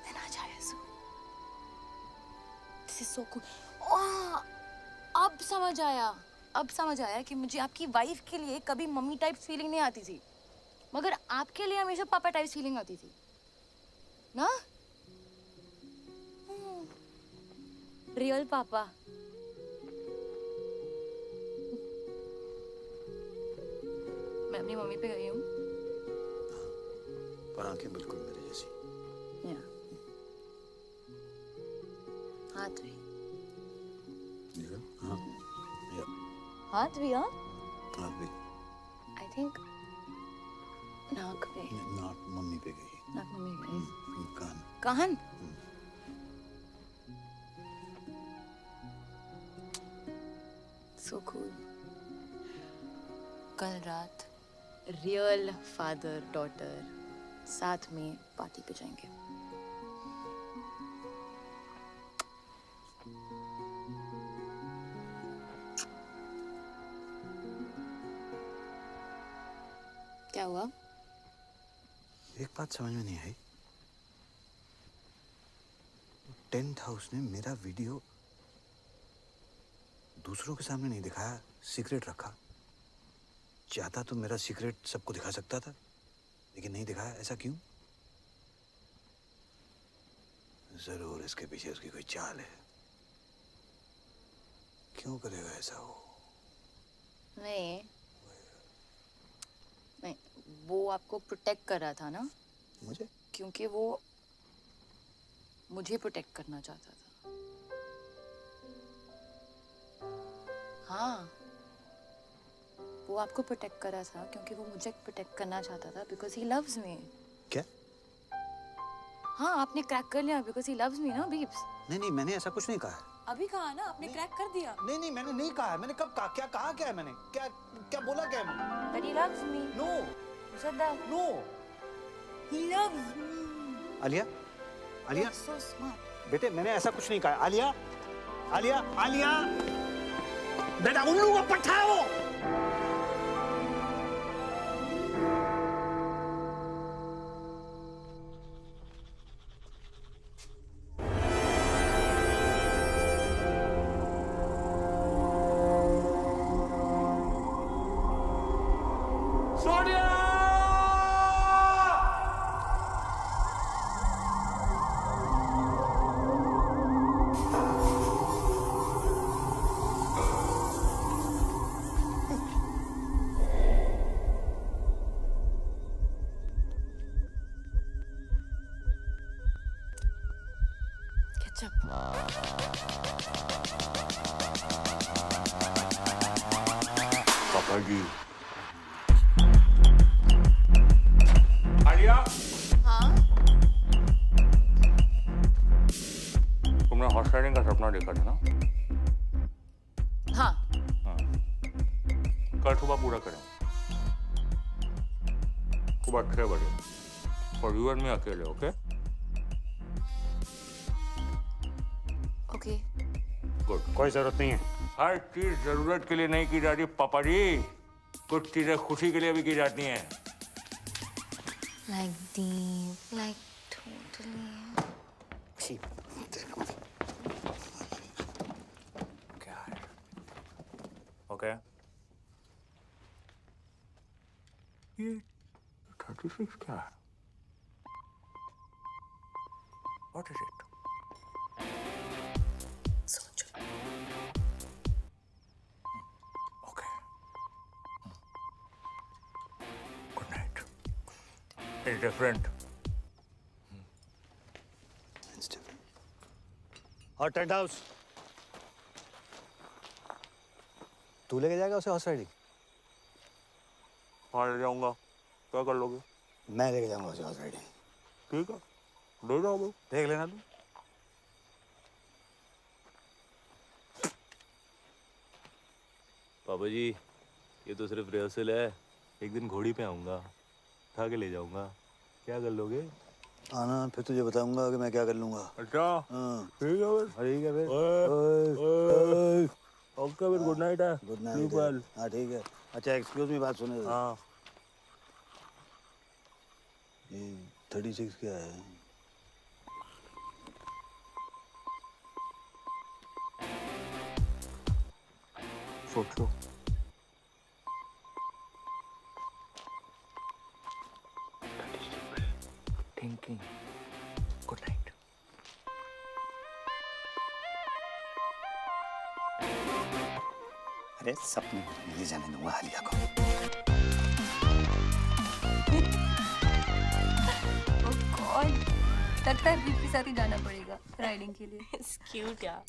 मैं नाजायज हूँ। This is so cool. अब समझ आया। अब समझ आया कि मुझे आपकी वाइफ के लिए कभी मम्मी टाइप फीलिंग नहीं आती थी, मगर आपके लिए हमेशा पापा टाइप फीलिंग आती थी ना। रियल पापा। मैं अपनी मम्मी पे गई हूँ। पर आंखें बिल्कुल मेरे जैसी। हाथ भी। हाँ, हाथ भी। हाँ, हाथ भी। आई थिंक नाक पे। नाक मम्मी पे गई। नाक मम्मी पे गई। कान। कान। So cool. कल रात रियल फादर डॉटर साथ में पार्टी पे जाएंगे। क्या हुआ? एक बात समझ में नहीं आई। टेंट हाउस ने मेरा वीडियो दूसरों के सामने नहीं दिखाया, सीक्रेट रखा। चाहता तो मेरा सीक्रेट सबको दिखा सकता था, लेकिन नहीं दिखाया। ऐसा क्यों? जरूर इसके पीछे उसकी कोई चाल है। क्यों करेगा ऐसा वो? नहीं, वो आपको प्रोटेक्ट कर रहा था ना। मुझे? क्योंकि वो मुझे प्रोटेक्ट करना चाहता था। हाँ, वो आपको प्रोटेक्ट कर रहा था क्योंकि वो मुझे प्रोटेक्ट करना चाहता था, बिकॉज ही लव्स मी। क्या? हाँ, आपने क्रैक कर लिया बिकॉज ही लव्स मी ना बीब्स। नहीं, मैंने ऐसा कुछ नहीं कहा है। अभी कहा ना आपने, क्रैक कर दिया। नहीं, मैंने नहीं कहा है। मैंने कब कहा? क्या कहा? क्या है मैंने? क्या बोला? क्या है? That he loves me. No. You said that. No. He loves me. Alia, Alia, You're so smart. बेटे मैंने ऐसा कुछ नहीं कहा। आलिया, आलिया, आलिया, बेटा उल्लू का पट्टा है वो। पापा जी। आलिया। हाँ? तुमने हॉर्स राइडिंग का सपना देखा था ना? हाँ। कल सुबह पूरा करें। सुबह 6 बजे। और यू एंड मी अकेले, ओके? ओके। गुड। कोई जरूरत नहीं है। हर चीज जरूरत के लिए नहीं की जाती पापा जी। कुछ चीजें खुशी के लिए भी की जाती हैं। Like deep, like totally. क्या है? ओके। ये 36 क्या है? What is it? It's different. It's different. और टेंट हाउस तू लेके जाएगा उसे हॉर्स राइडिंग? हाँ ले जाऊंगा, क्या कर लोगे? मैं लेके जाऊंगा उसे हॉर्स राइडिंग। ठीक है, ले जाओ भाई। देख लेना तू। पापा जी, ये तो सिर्फ रिहर्सल है। एक दिन घोड़ी पे आऊंगा, उठा के ले जाऊंगा। क्या कर लोगे? आना, फिर तुझे बताऊंगा कि मैं क्या कर लूंगा। अच्छा, हाँ ठीक है फिर। ठीक है फिर। ओके फिर, गुड नाइट है। Good night. हाँ ठीक है। अच्छा एक्सक्यूज मी, बात सुने। हाँ। ये 36 क्या है? सोच लो। थिंकिंग। Good night. अरे सपने में नहीं जाने दूंगा आलिया को। Oh God, लगता है बीप के साथ ही जाना पड़ेगा राइडिंग के लिए। It's cute यार।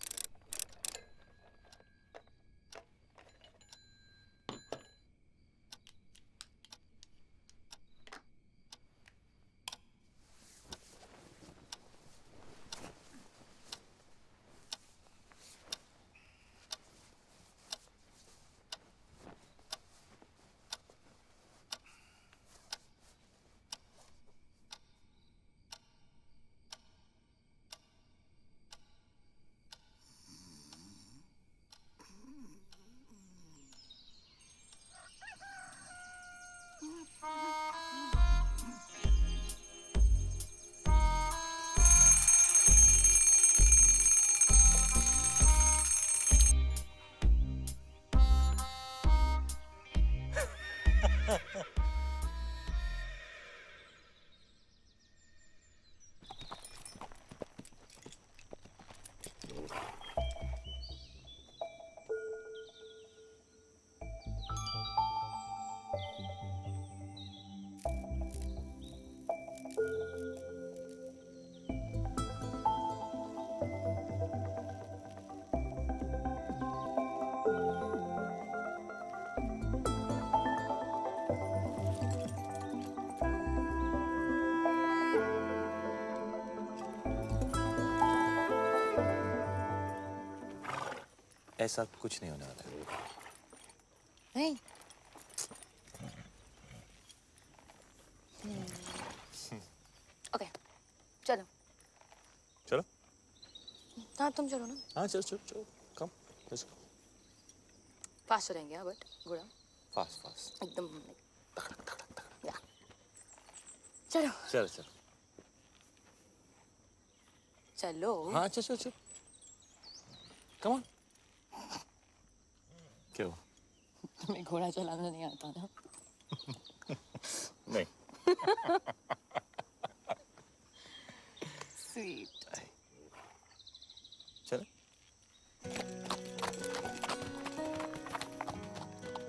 ऐसा कुछ नहीं होने वाला है। नहीं। ओके, चलो। चलो। हाँ तुम चलो ना। हाँ चलो चलो चलो, कम, लेट्स गो। फास्ट चलेंगे हाँ, बट घोड़ा फास्ट फास्ट एकदम या चलो चलो चलो। चलो। हाँ चलो चलो चलो, कम ऑन। क्यों? तुम्हें घोड़ा चलाना नहीं आता ना? नहीं। स्वीट। चलो।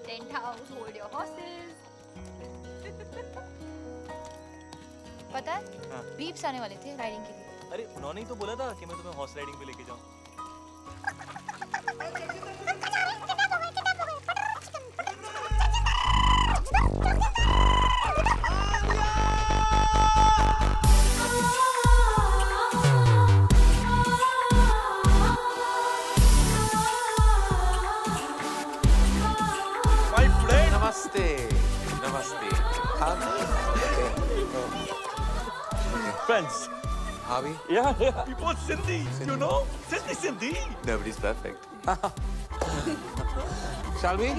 Tent house, hold your horses. पता है? हाँ। बीप्स आने वाले थे राइडिंग के लिए। अरे उन्होंने ही तो बोला था कि मैं तुम्हें हॉर्स राइडिंग पे लेके जाऊं। नमस्ते नमस्ते। Friends. Harvey? Yeah, yeah. We both Sindhi, you know? Sindhi. Nobody's perfect. Shall we?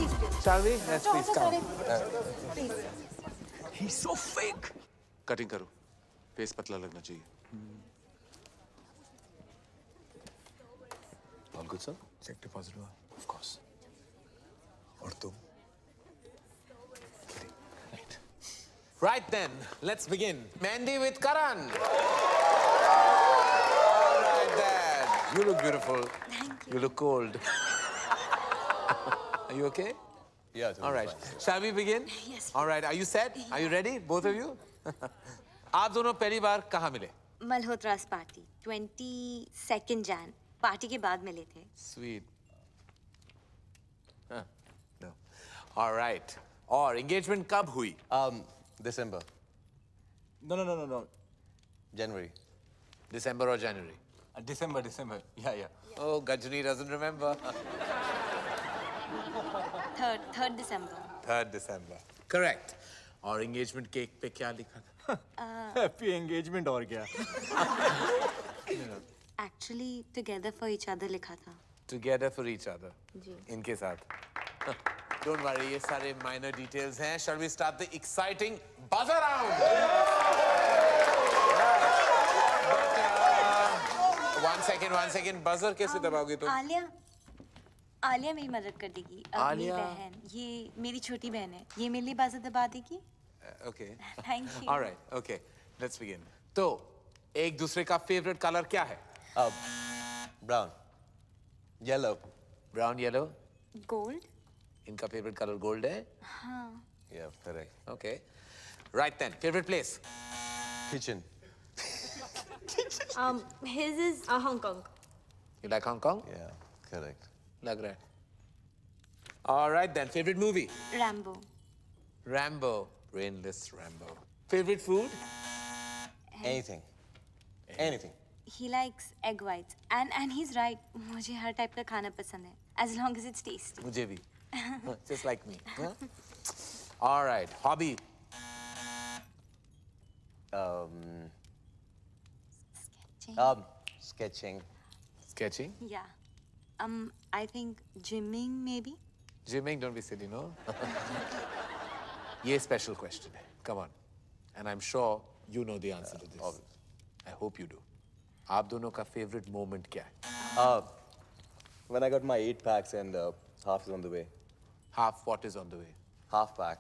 Shall we? Yes, please come. He's so fake. Cutting करो, फेस पतला लगना चाहिए। All good, sir? Cheque deposit हुआ? Of course. और तुम? Right then, let's begin. Mandy with Karan. All right, Dad. You look beautiful. Thank you. You look cold. Are you okay? Yeah, totally All right. fine. Shall we begin? Yes. All right. Are you set? Are you ready, both of you? आप दोनों पहली बार कहाँ मिले? Malhotra's party 22nd Jan party के बाद मिले थे। Sweet. Huh. No. All right. और एंगेजमेंट कब हुई? December. No. January. दिसंबर और जनवरी? December. Yeah. Oh, Gajni doesn't remember. 3rd December. 3rd December. Correct. और एंगेजमेंट केक पे क्या लिखा था? Happy engagement और क्या? Actually, together for each other लिखा था. Together for each other. जी. इनके साथ. Don't worry, ये सारे minor details हैं. Shall we start the exciting buzzer round? One second. Buzzer कैसे दबाओगे तुम? आलिया मेरी मदद कर देगी. मेरी आलिया? बहन. ये मेरी छोटी बहन है. ये मेरे लिए बाज़ दबा देगी. Okay. Thank you. All right. Okay. Let's begin. तो एक दूसरे का favorite color क्या है? Brown. Yellow. Brown, yellow. Gold. इनका favorite color gold है? हाँ. Yeah, correct. Okay. Right then. Favorite place? Kitchen. His is Hong Kong. You like Hong Kong? Yeah, correct. लग रहा है. All right then. Favorite movie? Rambo. Rambo. Brainless Rambo. Favorite food? Anything. He likes egg whites. And he's right. मुझे हर type का खाना पसंद है. As long as it's tasty. मुझे भी. Just like me. Huh? All right. Hobby? Sketching. Sketching? Yeah. I think gymming maybe. Gymming? Don't be silly, no? ये special question है. Come on. And I'm sure you know the answer to this. I hope you do. आप दोनों का favorite moment क्या है? When I got my 8 packs and half is on the way. Half what is on the way? Half pack.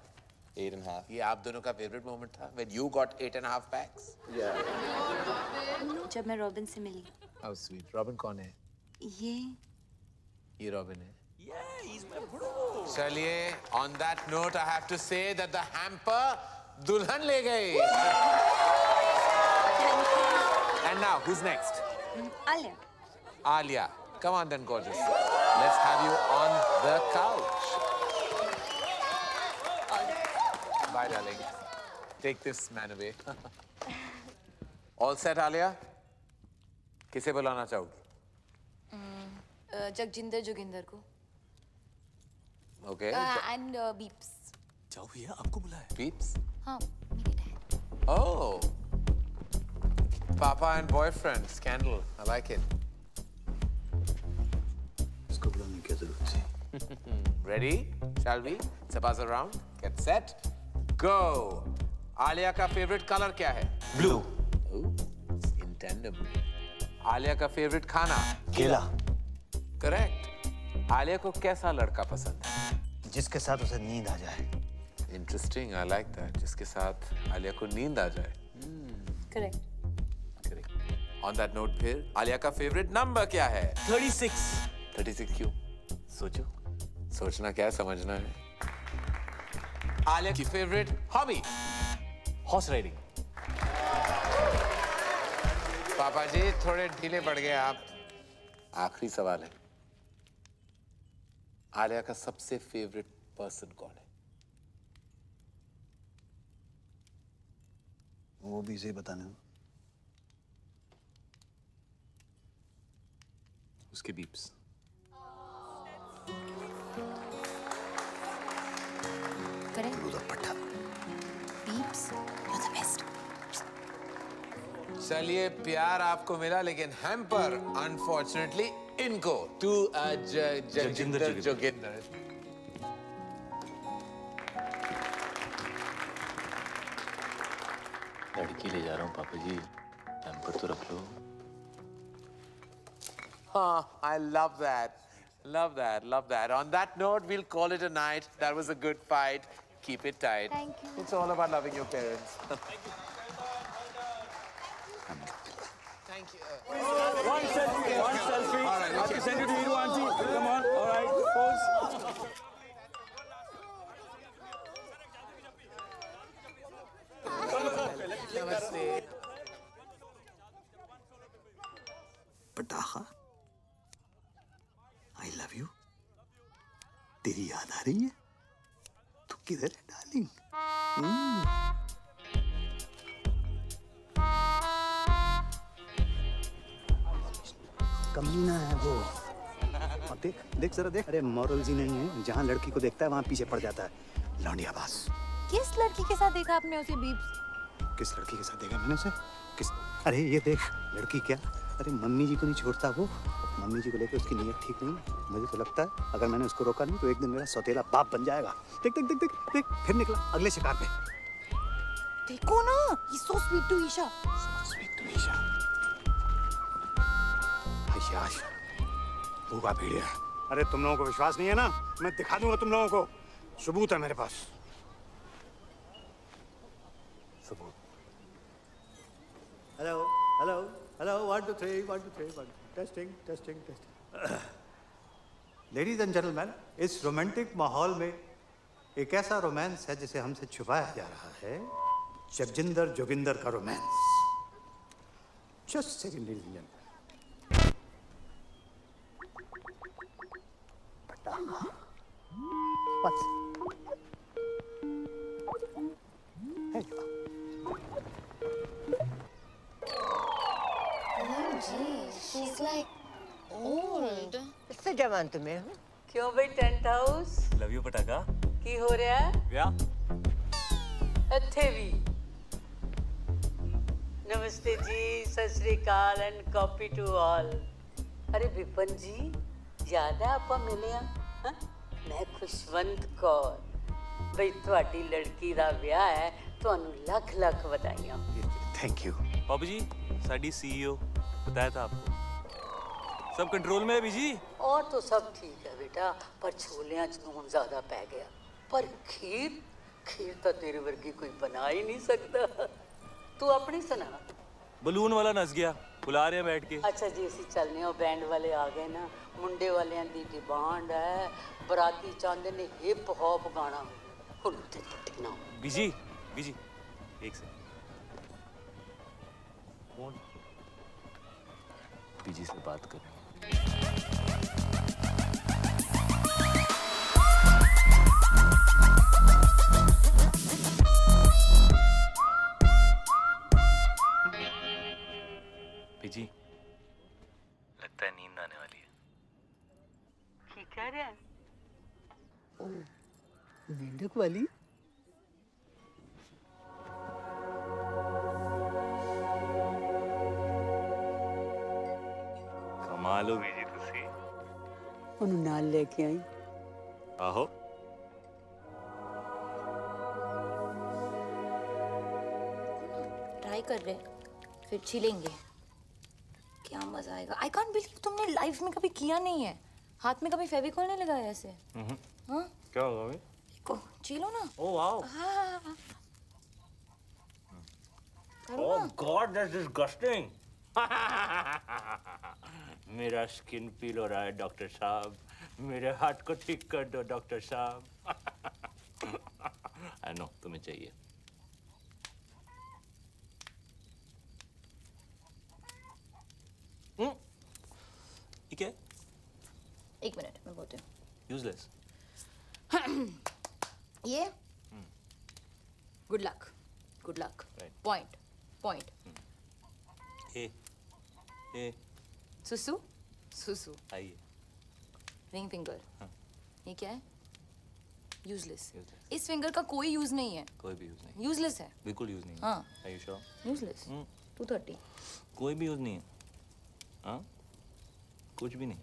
8.5. ये आप दोनों का favorite moment था? When you got 8.5 packs? Yeah. जब मैं रॉबिन से मिली. How sweet. Robin कौन है? ये Robin है. Yeah, he's my bro. चलिए, on that note, I have to say that the hamper दुल्हन ले गई. And now, who's next? Alia. Alia. Come on then, gorgeous. Let's have you on the couch. Bye, darling. Take this man away. All set, Alia? किसे बुलाना चाहोगी? जगजिंदर जोगिंदर को. Okay. And Beeps. जाओ भैया, आपको बुलाया. Beeps? हाँ, मेरे dad. Oh. Papa and boyfriend scandal. I like it. इसको बुलाने की जरूरत थी. Ready? Shall we? It's a buzzer round. Get set. Go. Alia का favorite color क्या है? Blue. Oh, it's in tandem. Alia का favorite खाना? केला. Correct. Alia को कैसा लड़का पसंद है? जिसके साथ उसे नींद आ जाए. Interesting. I like that. जिसके साथ Alia को नींद आ जाए. Correct. Correct. On that note फिर Alia का favorite number क्या है? 36. 36 क्यों? सोचो. सोचना क्या है, समझना है. Alia की favorite hobby? Horse riding. पापा जी थोड़े ढीले पड़ गए आप. आखिरी सवाल है. आलिया का सबसे फेवरेट पर्सन कौन है? वो भी इसे बताने दो. उसके beeps. Correct. Beeps. You're the best. चलिए प्यार आपको मिला लेकिन हैम्पर अनफॉर्चुनेटली इनको टू जगजिंदर जोगिंदर. लड़की ले जा रहा हूँ पापा जी. हैम्पर तो रख लो. हाँ, I love that. Love that. Love that. On that note, we'll call it a night. That was a good fight. Keep it tight. Thank you. It's all about loving your parents. Thank you. One selfie. All right, I have okay. to send you to Hiru auntie. Come on. All right. Pose. Namaste. पटाखा, I love you. तेरी याद आ रही है? तू किधर है darling? कमीना है वो। अब देख देख जरा देख। अरे मॉरल्स ही नहीं है, जहाँ लड़की को देखता है वहाँ पीछे पड़ जाता है। लौंडिया बास। किस लड़की के साथ देखा आपने उसे बीप्स? किस लड़की के साथ देखा मैंने उसे? किस? अरे ये देख, लड़की क्या, अरे मम्मी जी को नहीं छोड़ता वो। मम्मी जी को लेकर उसकी नीयत ठीक नहीं है। मुझे तो लगता है अगर मैंने उसको रोका नहीं तो एक दिन मेरा सौतेला बाप बन जाएगा। देख देख देख देख देख, फिर निकला अगले शिकार पे। देखो ना, he's so sweet to Isha. Sweet to Isha. यार, भूखा भेड़िया। अरे तुम लोगों को विश्वास नहीं है ना? मैं दिखा दूंगा तुम लोगों को। सबूत है मेरे पास। सबूत। Hello hello hello 1 2 3 1 2 3 1 testing testing testing. Ladies and gentleman, इस रोमांटिक माहौल में एक ऐसा रोमांस है जिसे हमसे छुपाया जा रहा है। जगजिंदर जोगिंदर का romance. Just second ladies and gentleman. What? Hey. She's like old. इससे जवान तुम्हें हूँ। क्यों भाई टेंट हाउस लव यू पटाखा। की हो रहा है? व्या ਇੱਥੇ ਵੀ नमस्ते जी, सत श्री अकाल एंड कॉपी टू ऑल। अरे विपन जी, याद है ਆਪਾਂ ਮਿਲੇ ਆ? मैं खुशवंत कौर। ਬਈ ਤੁਹਾਡੀ ਲੜਕੀ ਦਾ ਵਿਆਹ ਹੈ, ਤੁਹਾਨੂੰ ਲੱਖ ਲੱਖ ਵਧਾਈਆਂ। Thank you. बाबू जी, साडी सीईओ बताया था आपको। सब कंट्रोल में है बीजी। और तो सब ठीक है बेटा, पर छोलियां च नून ज्यादा पै गया। पर खीर खीर तो तेरे वर्गी कोई बना ही नहीं सकता। तू अपनी सुना। बलून वाला नस गया, बुला रहे हैं बैठ के। अच्छा जी, ਅਸੀਂ ਚੱਲਨੇ ਆ। बैंड वाले आ गए ना, मुंडे वालियां दी डिमांड है। बराती चाहते ने हिप हॉप गाना। हुन ते टुटे ना। बीजी बीजी एक से कौन? बीजी से बात कर। बीजी, लगता है नींद आने वाली है। की कह रहा है? मेंढक वाली? कमाल हो बीजी तुसी। ਉਹਨੂੰ ਨਾਲ ਲੈ ਕੇ ਆਈ। आहो। ट्राई कर रहे, फिर छीलेंगे। क्या मजा आएगा। आई कांट बिलीव तुमने लाइफ में कभी किया नहीं है। हाथ में कभी फेविकॉल नहीं लगाया ऐसे? हाँ? क्या होगा भाई? को छीलो ना। Oh wow. हाँ। Oh God, that's disgusting. मेरा स्किन पील हो रहा है डॉक्टर साहब। मेरे हाथ को ठीक कर दो डॉक्टर साहब। आई नो तुम्हें चाहिए। ठीक है, एक मिनट मैं बोलती हूँ। यूजलेस। ये good luck, good luck. Point point. ए सुसु सुसु। आइए। Ring finger. ये क्या है? यूजलेस। इस फिंगर का कोई यूज नहीं है। कोई भी यूज नहीं। यूजलेस है। बिल्कुल यूज नहीं है। हाँ। Are you sure? यूजलेस। 230। कोई भी यूज नहीं है। हाँ? कुछ भी नहीं।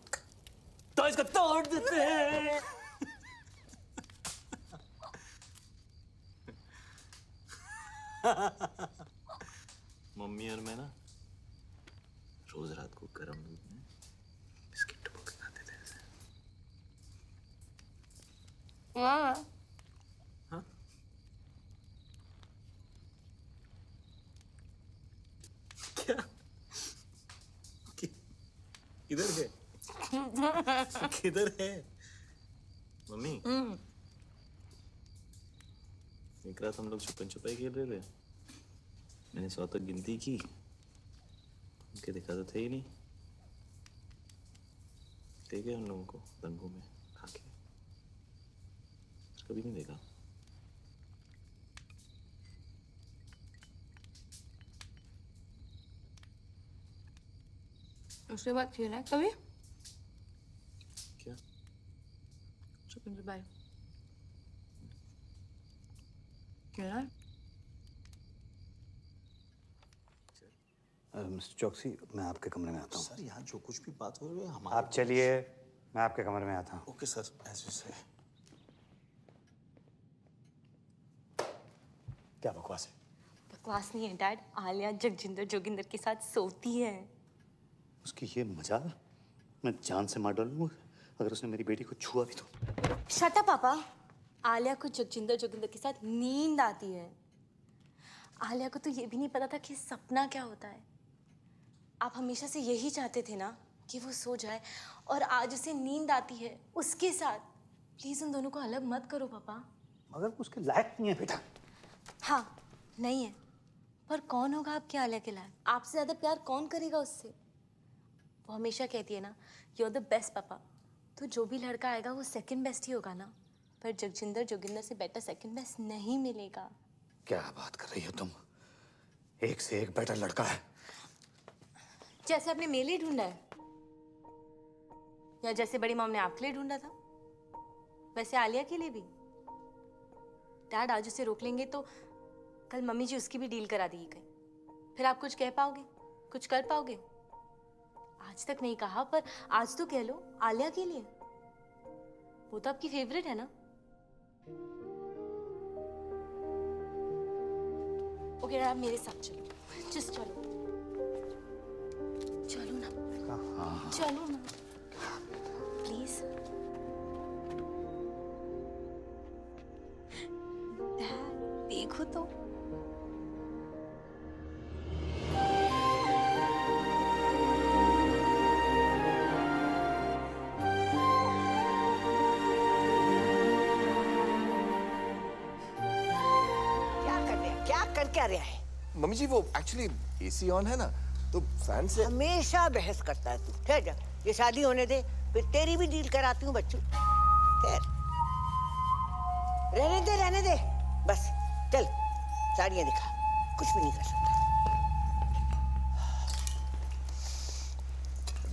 तो इसको तोड़ देते हैं। मम्मी और मैं ना रोज रात को गर्म दूध में बिस्किट डुबो के खाते थे ऐसे। हाँ। हाँ? क्या? किधर है? किधर है? मम्मी। एक रात हम लोग छुपन छुपाई खेल रहे थे। मैंने 100 तक गिनती की, उनके देखा तो थे ही नहीं। देखे उन लोगों को रंगों में खा के, कभी नहीं देखा। उसके बाद खेला है कभी? क्या? चिकन से बाय खेला है? मिस्टर चौकसी, मैं आपके कमरे में आता हूँ। सर यहाँ जो कुछ भी बात हो रही है आप चलिए, मैं आपके कमरे में आता हूँ। ओके सर, एज यू से। क्या बकवास है? बकवास नहीं है डैड, आलिया जगजिंदर जोगिंदर के साथ सोती है। उसकी ये मजाल मैं जान से मार डालूंगा अगर उसने मेरी बेटी को छुआ भी तो। शट अप पापा। आलिया को जगजिंदर जोगिंदर के साथ नींद आती है। आलिया को तो ये भी नहीं पता था कि सपना क्या होता है। आप हमेशा से यही चाहते थे ना कि वो सो जाए, और आज उसे नींद आती है उसके साथ। प्लीज उन दोनों को अलग मत करो पापा। मगर उसके लायक नहीं है बेटा। हाँ नहीं है, पर कौन होगा आपके आलिया के लायक? आपसे ज्यादा प्यार कौन करेगा उससे? वो हमेशा कहती है ना, यू आर द बेस्ट पापा। तो जो भी लड़का आएगा वो सेकंड बेस्ट ही होगा ना। पर जगजिंदर जोगिंदर से बेटर सेकंड बेस्ट नहीं मिलेगा। क्या बात कर रही हो तुम? एक से एक बेटर लड़का है। जैसे आपने मेरे लिए ढूंढा है, या जैसे बड़ी मॉम ने आपके लिए ढूंढा था, वैसे आलिया के लिए भी। डैड आज उसे रोक लेंगे तो कल मम्मी जी उसकी भी डील करा देगी कहीं। फिर आप कुछ कह पाओगे, कुछ कर पाओगे? आज तक नहीं कहा, पर आज तो कह लो आलिया के लिए। वो तो आपकी फेवरेट है ना। ओके आप मेरे साथ चलो, जस्ट चलो। चलो ना, चलो ना प्लीज। डैड देखो तो। क्या रहा है? मम्मी जी वो एक्चुअली एसी ऑन है ना, तो फैन से। हमेशा बहस करता है तू। ठहर जा, ये शादी होने दे, फिर तेरी भी डील कराती हूँ बच्चों। ठहर, रहने दे बस। चल साड़ियाँ दिखा, कुछ भी नहीं कर सकता।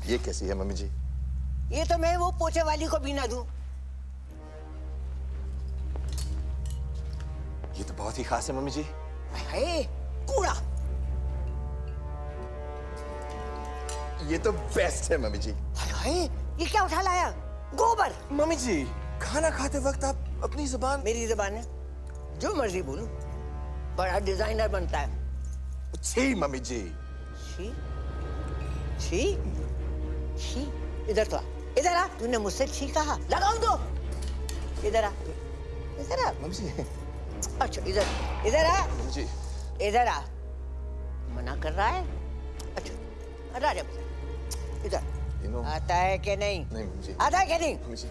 ये कैसी है मम्मी जी? ये तो मैं वो पोछे वाली को भी ना दूं। ये तो बहुत ही खास है मम्मी जी। है कूड़ा। ये तो बेस्ट है मम्मी जी। ये क्या उठा लाया? गोबर। मम्मी जी खाना खाते वक्त आप अपनी जुबान। मेरी जुबान है, जो मर्जी बोलूं। बड़ा डिजाइनर बनता है। छी मम्मी जी। छी छी छी। इधर तो आ, इधर आ। तूने मुझसे छी कहा, लगाऊं तो? इधर आ, इधर आ मम्मी जी। अच्छा इधर आ जी। इधर आ। मना कर रहा है? अच्छा राजा इधर आता है कि नहीं? नहीं जी। आता है कि नहीं? जी।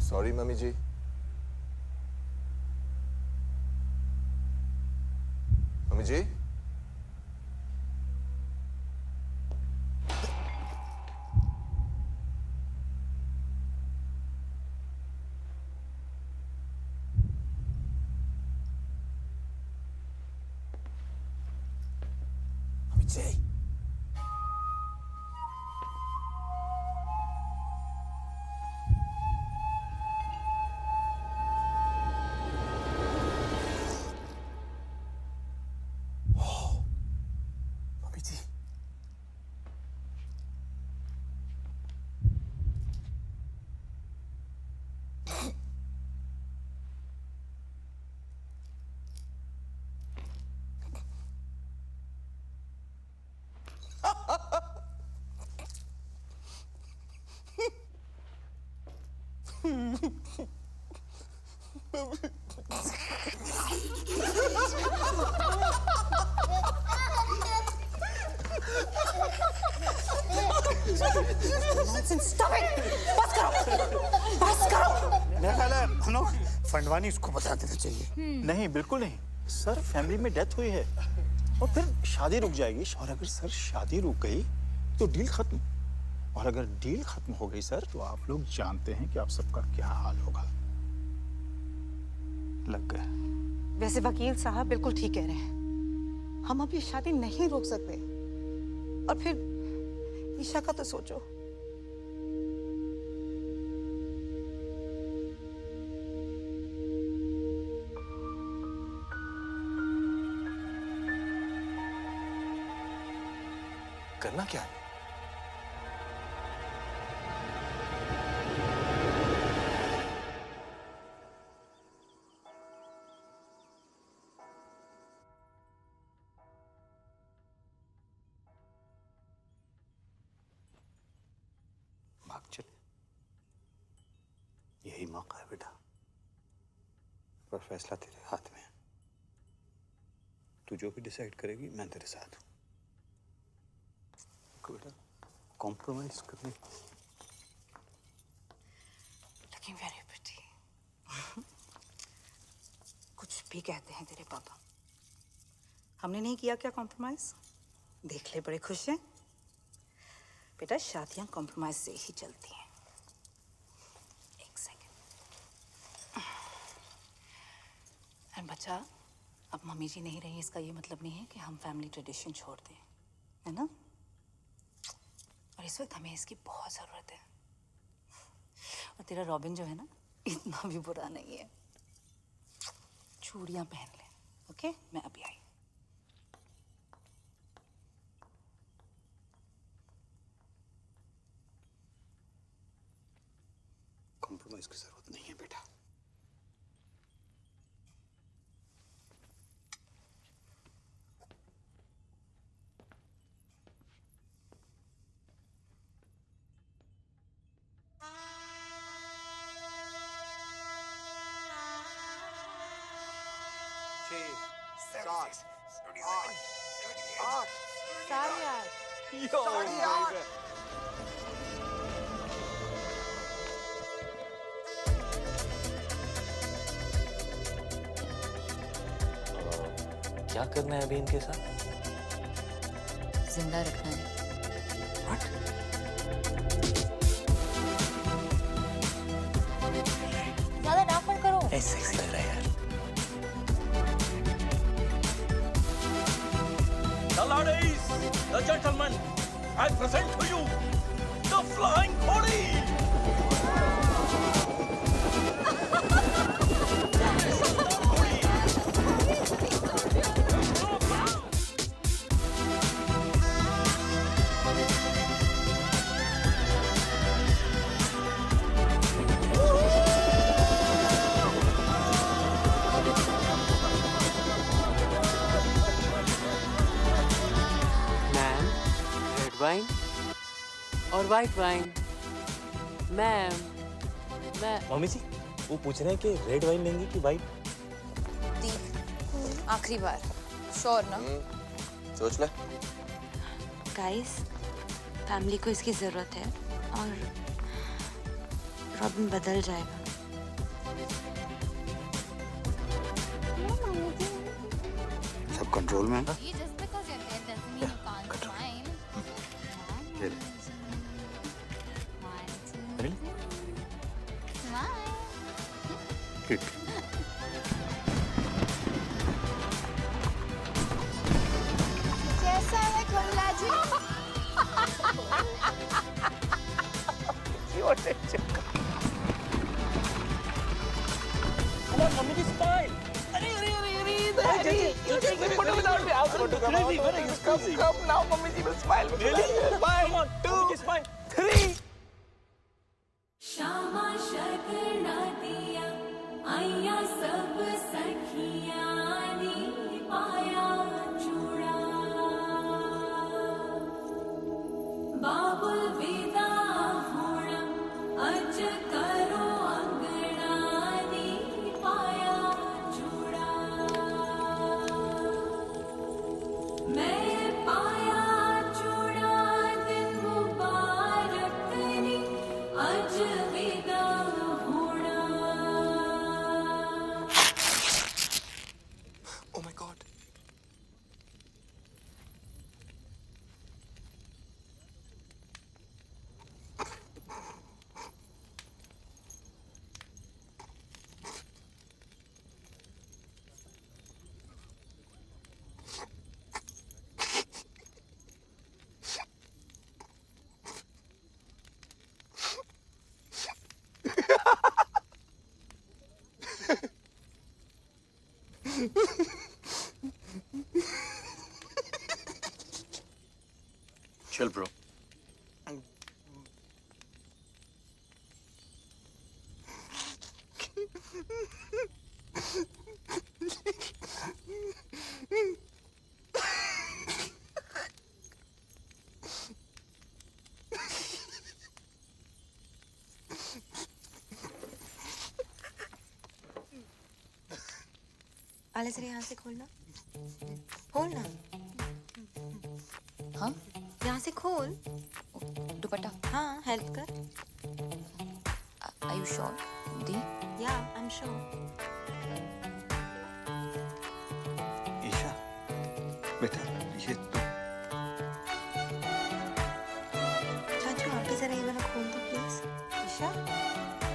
सॉरी मम्मी जी। मम्मी जी। मम्मी जी। Stop it! बस करो! बस करो! मेरा ख्याल है हम लोग फंडवानी उसको बता देना चाहिए। नहीं, बिल्कुल नहीं सर, फैमिली में डेथ हुई है और फिर शादी रुक जाएगी। और अगर सर शादी रुक गई तो डील खत्म, और अगर डील खत्म हो गई सर तो आप लोग जानते हैं कि आप सबका क्या हाल होगा। लग गए। वैसे वकील साहब बिल्कुल ठीक कह रहे हैं, हम अब ये शादी नहीं रोक सकते। और फिर ईशा का तो सोचो। करना क्या है? भाग चले, यही मौका है बेटा, पर फैसला तेरे हाथ में है। तू जो भी डिसाइड करेगी मैं तेरे साथ हूँ। बेटा कॉम्प्रोमाइज करने Looking very pretty. कुछ भी कहते हैं तेरे पापा, हमने नहीं किया क्या कॉम्प्रोमाइज? देख ले, बड़े खुश हैं। बेटा शादियां कॉम्प्रोमाइज से ही चलती हैं। एक सेकंड। और बच्चा, अब मम्मी जी नहीं रही, इसका ये मतलब नहीं है कि हम फैमिली ट्रेडिशन छोड़ दें, है ना? और इस वक्त हमें इसकी बहुत ज़रूरत है। और तेरा रॉबिन जो है ना, इतना भी बुरा नहीं है। चूड़ियाँ पहन ले, ओके? मैं अभी आई। कॉम्प्रोमाइज की जरूरत नहीं है बेटा। क्या करना है अभी इनके साथ? जिंदा रखना है। ज्यादा डांस मत करो। ऐसे ही लग रहा है यार। The ladies, the gentlemen, I present to you the Flying Khodi. Wine और वाइट वाइन। मैम, मैं मम्मी जी वो पूछ रहे हैं कि रेड वाइन लेंगी कि वाइट? आखिरी बार, श्योर ना? सोच ले। गाइस, फैमिली को इसकी जरूरत है और रॉबिन बदल जाएगा। सब कंट्रोल में है ना? ठीक। कैसा है खुल्ला जी? Come on, mummy, just smile. Come now, mummy ji will smile. Really? One, Come on, two, mummy, just smile. 3. Shyama शर्करा दिया आया सब सखियां नी पाया चूड़ा बाबुल विदा होना अज करो अंगना नी पाया चूड़ा मैं पाया आले जरा यहाँ से खोलना, खोलना। हाँ यहाँ से खोल। दुपट्टा। हाँ हेल्प कर। Are you sure? The? Yeah, I'm sure. Isha बेटा ये तो चाचू आप भी जरा ये वाला खोल दो please. Isha,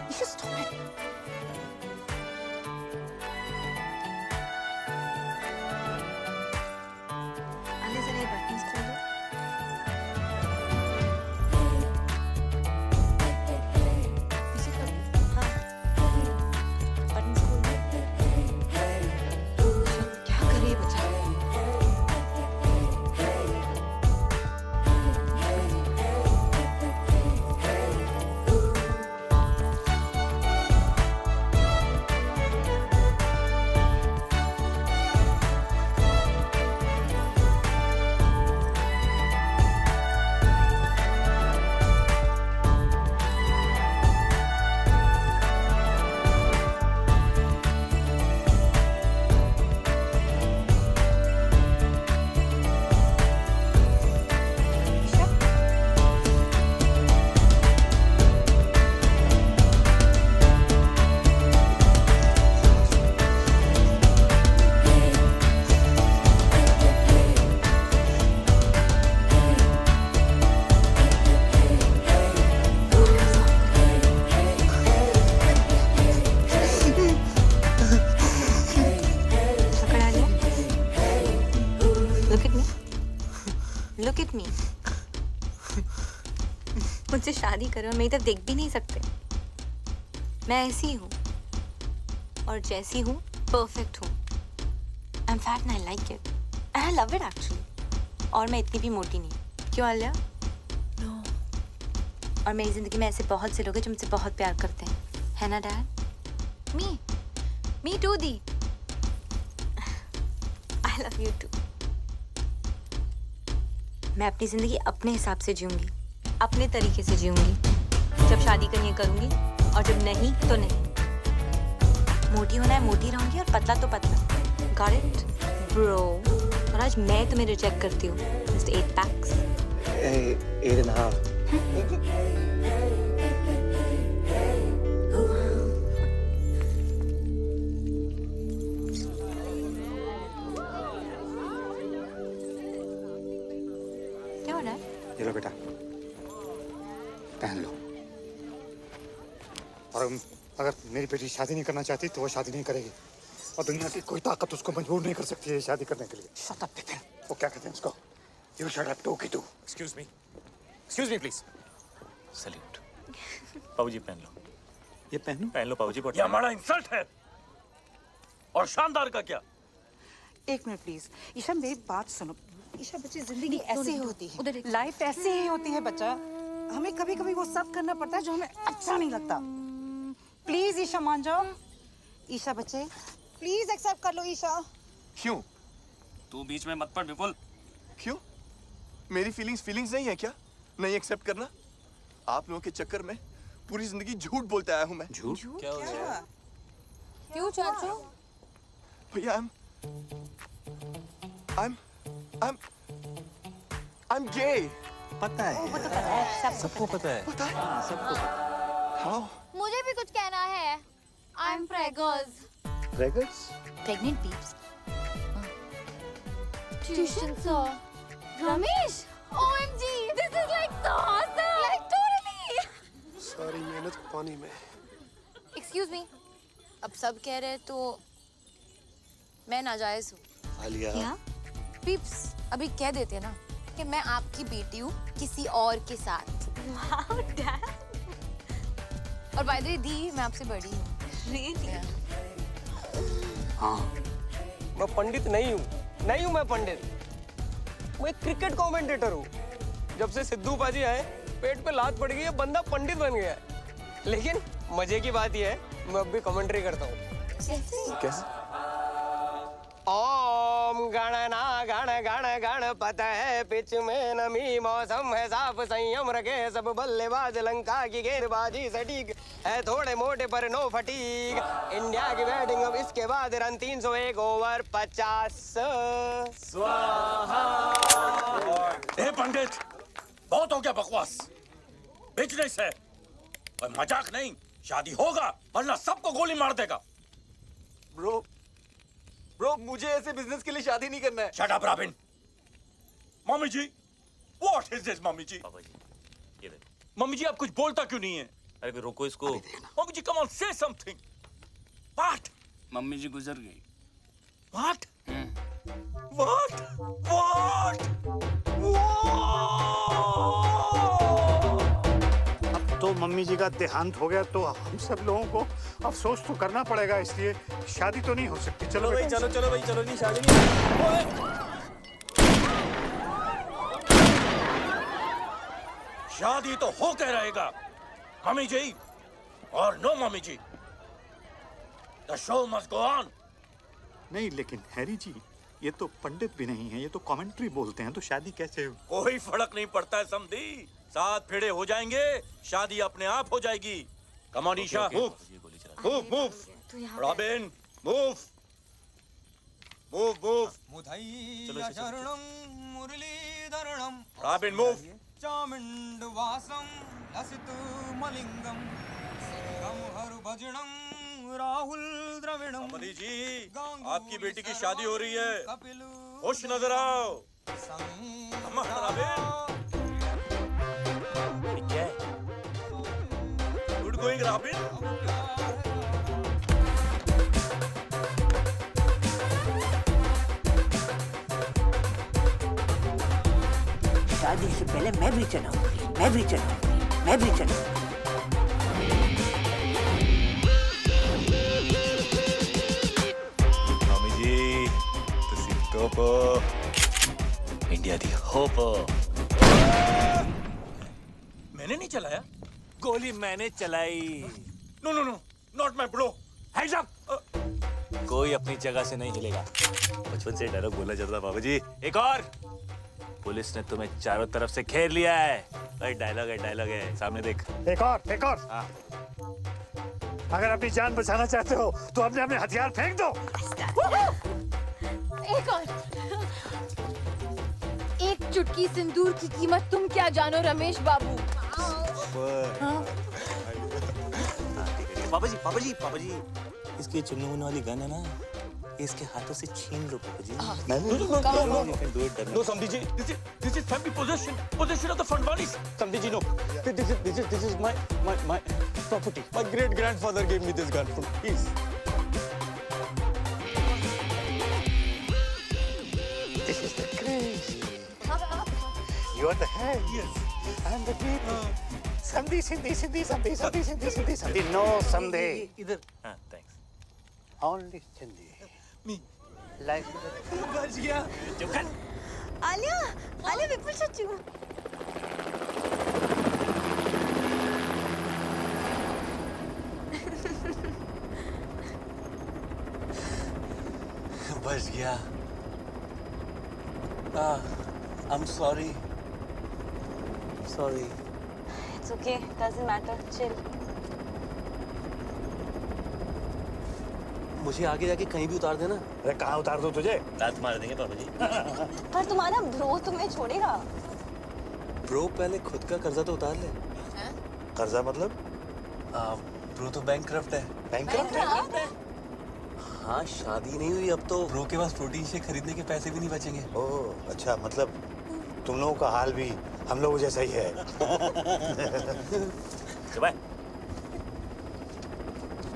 Isha stop it. आले जरा ये बटन्स खोल दो। पीछे कर दो। हाँ। बटन्स खोल दो। क्या करे बच्चा? पकड़ा लिया। Look at me. Look at me. मुझसे शादी करो और मेरी तरफ देख भी नहीं सकते। मैं ऐसी ही हूँ और जैसी हूँ परफेक्ट हूँ। I'm fat and I like it. And I love it actually. और मैं इतनी भी मोटी नहीं। क्यों आलिया? No. और मेरी जिंदगी में ऐसे बहुत से लोग हैं जो मुझसे बहुत प्यार करते हैं, है ना dad? Me too, the. I love you too. मैं अपनी जिंदगी अपने हिसाब से जीऊंगी, अपने तरीके से जीऊंगी। जब शादी करनी है करूंगी और जब नहीं तो नहीं। मोटी होना है मोटी रहूंगी और पतला तो पतला। Got it, bro? और आज मैं तुम्हें रिजेक्ट करती हूँ। Just 8 packs. 8.5. क्या हो रहा है? ये लो बेटा, पहन लो। और अगर मेरी बेटी शादी नहीं करना चाहती तो वो शादी नहीं करेगी और दुनिया की कोई ताकत उसको मजबूर नहीं कर सकती है शादी करने के लिए। Shut up, Bipin. वो क्या कहते हैं इसको? You shut up, टोकी तू। Excuse me. Excuse me, please. Salute. पाऊजी पहन लो। ये पहन लो पाऊजी। ये हमारा इंसल्ट है। और शानदार का क्या? एक मिनट प्लीज। ईशा मेरी बात सुनो। ईशा बच्ची जिंदगी ऐसे ही होती है, लाइफ ऐसे ही होती है बच्चा। हमें कभी कभी वो सब करना पड़ता है जो हमें अच्छा नहीं लगता। प्लीज ईशा मान जाओ। ईशा बच्चे प्लीज एक्सेप्ट कर लो ईशा। क्यों? तू बीच में मत पड़ विपुल। क्यों? मेरी फीलिंग्स नहीं है क्या? नहीं एक्सेप्ट करना? आप लोगों के चक्कर में पूरी जिंदगी झूठ बोलते आया हूँ मैं। झूठ? क्या हो गया? क्यों चाचू? भैया I'm gay. पता है। वो तो पता है, सबको पता है। पता है? सबको पता। How? मुझे भी कुछ कहना है। I'm preggers. Preggers? Pregnant peeps. Tuition sir. Ramesh. OMG. This is like so awesome. Like totally. सारी मेहनत पानी में। Excuse me. अब सब कह रहे हैं तो मैं नाजायज हूँ। आलिया। क्या? पीप्स अभी कह देते हैं ना कि मैं आपकी बेटी हूँ किसी और के साथ। Wow, Dad. और बाय द वे दी मैं आपसे बड़ी हूँ। Really? हाँ। मैं पंडित नहीं हूँ मैं पंडित। मैं एक क्रिकेट कमेंटेटर हूँ। जब से सिद्धू पाजी आए पेट पे लात पड़ गई है, बंदा पंडित बन गया है। लेकिन मजे की बात यह है मैं अब भी कमेंट्री करता हूँ। कैसे? ओम गणना गण गण गणपत है पिच में नमी मौसम है साफ संयम रखे सब बल्लेबाज लंका की गेंदबाजी सटीक है थोड़े मोटे पर नो फटीक। इंडिया की बैटिंग अब इसके बाद रन 301 ओवर 50 स्वाहा। ए पंडित, बहुत हो गया बकवास। बिजनेस है और मजाक नहीं। शादी होगा वरना सबको गोली मार देगा। ब्रो मुझे ऐसे बिजनेस के लिए शादी नहीं करना है। Shut up Robin. मम्मी जी, व्हाट इज दिस मम्मी जी? पापा जी, ये देखो। मम्मी जी आप कुछ बोलता क्यों नहीं है? अरे फिर रोको इसको। Mummy ji come on say something. What? Mummy ji गुजर गई। व्हाट? व्हाट? व्हाट? अब तो मम्मी जी का देहांत हो गया तो हम सब लोगों को अफसोस तो करना पड़ेगा, इसलिए शादी तो नहीं हो सकती। चलो भाई, बेटा। चलो भाई, चलो नहीं शादी नहीं। शादी तो हो के रहेगा मम्मी जी और नो मम्मी जी। The show must go on. नहीं लेकिन हैरी जी, ये तो पंडित भी नहीं है, ये तो कमेंट्री बोलते हैं, तो शादी कैसे हो? कोई फर्क नहीं पड़ता है समधी। 7 फेरे हो जाएंगे, शादी अपने आप हो जाएगी। Come on Isha, move move. Robin move move move. Robin move. चामुंडवासं लसित मलिंगम सिंहम हरभजनम राहुल द्रविणम। समधी जी, आपकी बेटी की शादी हो रही है, खुश नजर आओ। क्या है? Good going robin. शादी से पहले मैं भी चलाऊंगी, मैं भी चलाऊंगी, मैं भी चलाऊंगी। मम्मी जी, तुसी टॉप इंडिया दी होप। मैंने नहीं चलाया। गोली मैंने चलाई। No no no, not my bro. Hands up. कोई अपनी जगह से नहीं हिलेगा। बचपन से डायलॉग बोला जाता था बाबूजी। एक और। पुलिस ने तुम्हें चारों तरफ से घेर लिया है। डायलॉग है, सामने देख। एक और। अगर अपनी जान बचाना चाहते हो तो अपने अपने हथियार फेंक दो। एक और। एक चुटकी सिंदूर की कीमत तुम क्या जानो रमेश बाबू। पापा जी, इसकी चुन्नी मुन्नी वाली गन है ना, इसके हाथों से छीन लो पापा जी। No, Samdi ji, this is family possession of the Fandwanis. Samdi ji, no. This is my property. My great grandfather gave me this gun. Please. This is the crazy. You are the head. Yes. And the people. Samdi. No, Samdi. इधर। हाँ, thanks. Only Samdi. Me. Like. बच गया। आलिया विपुल चाचू। बच गया। I'm sorry. It's okay, doesn't matter, chill. मुझे आगे जाके कहीं भी उतार देना। अरे कहाँ उतार दो तुझे? लात मार देंगे पापा जी। पर तुम्हारा ब्रो तुम्हें छोड़ेगा। ब्रो पहले खुद का कर्जा तो उतार ले। कर्जा मतलब? ब्रो तो बैंकक्रफ्ट है। बैंकक्रफ्ट? हाँ, शादी नहीं हुई अब तो ब्रो के पास प्रोटीन शेक खरीदने के पैसे भी नहीं बचेंगे। ओह अच्छा, मतलब तुम लोगों का हाल भी हम लोगों जैसा ही है। सुबह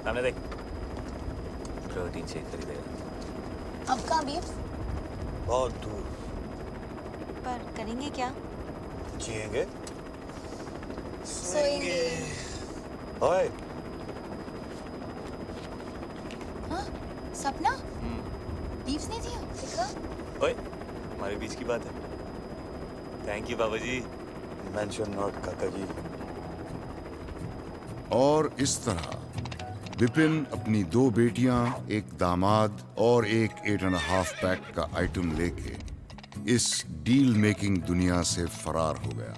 सामने देख, प्रोटीन शेक खरीदेगा। अब कहाँ भी? बहुत दूर। पर करेंगे क्या? जिएंगे, सोएंगे। ओए हाँ? सपना? लीव्स नहीं दिया? देखा? ओए, हमारे बीच की बात है। थैंक यू बाबा जी। मेंशन नॉट काका जी। और इस तरह विपिन अपनी 2 बेटियां, एक दामाद और एक 8.5 पैक का आइटम लेके इस डील मेकिंग दुनिया से फरार हो गया।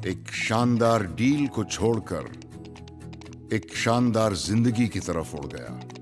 एक शानदार डील को छोड़कर एक शानदार जिंदगी की तरफ उड़ गया।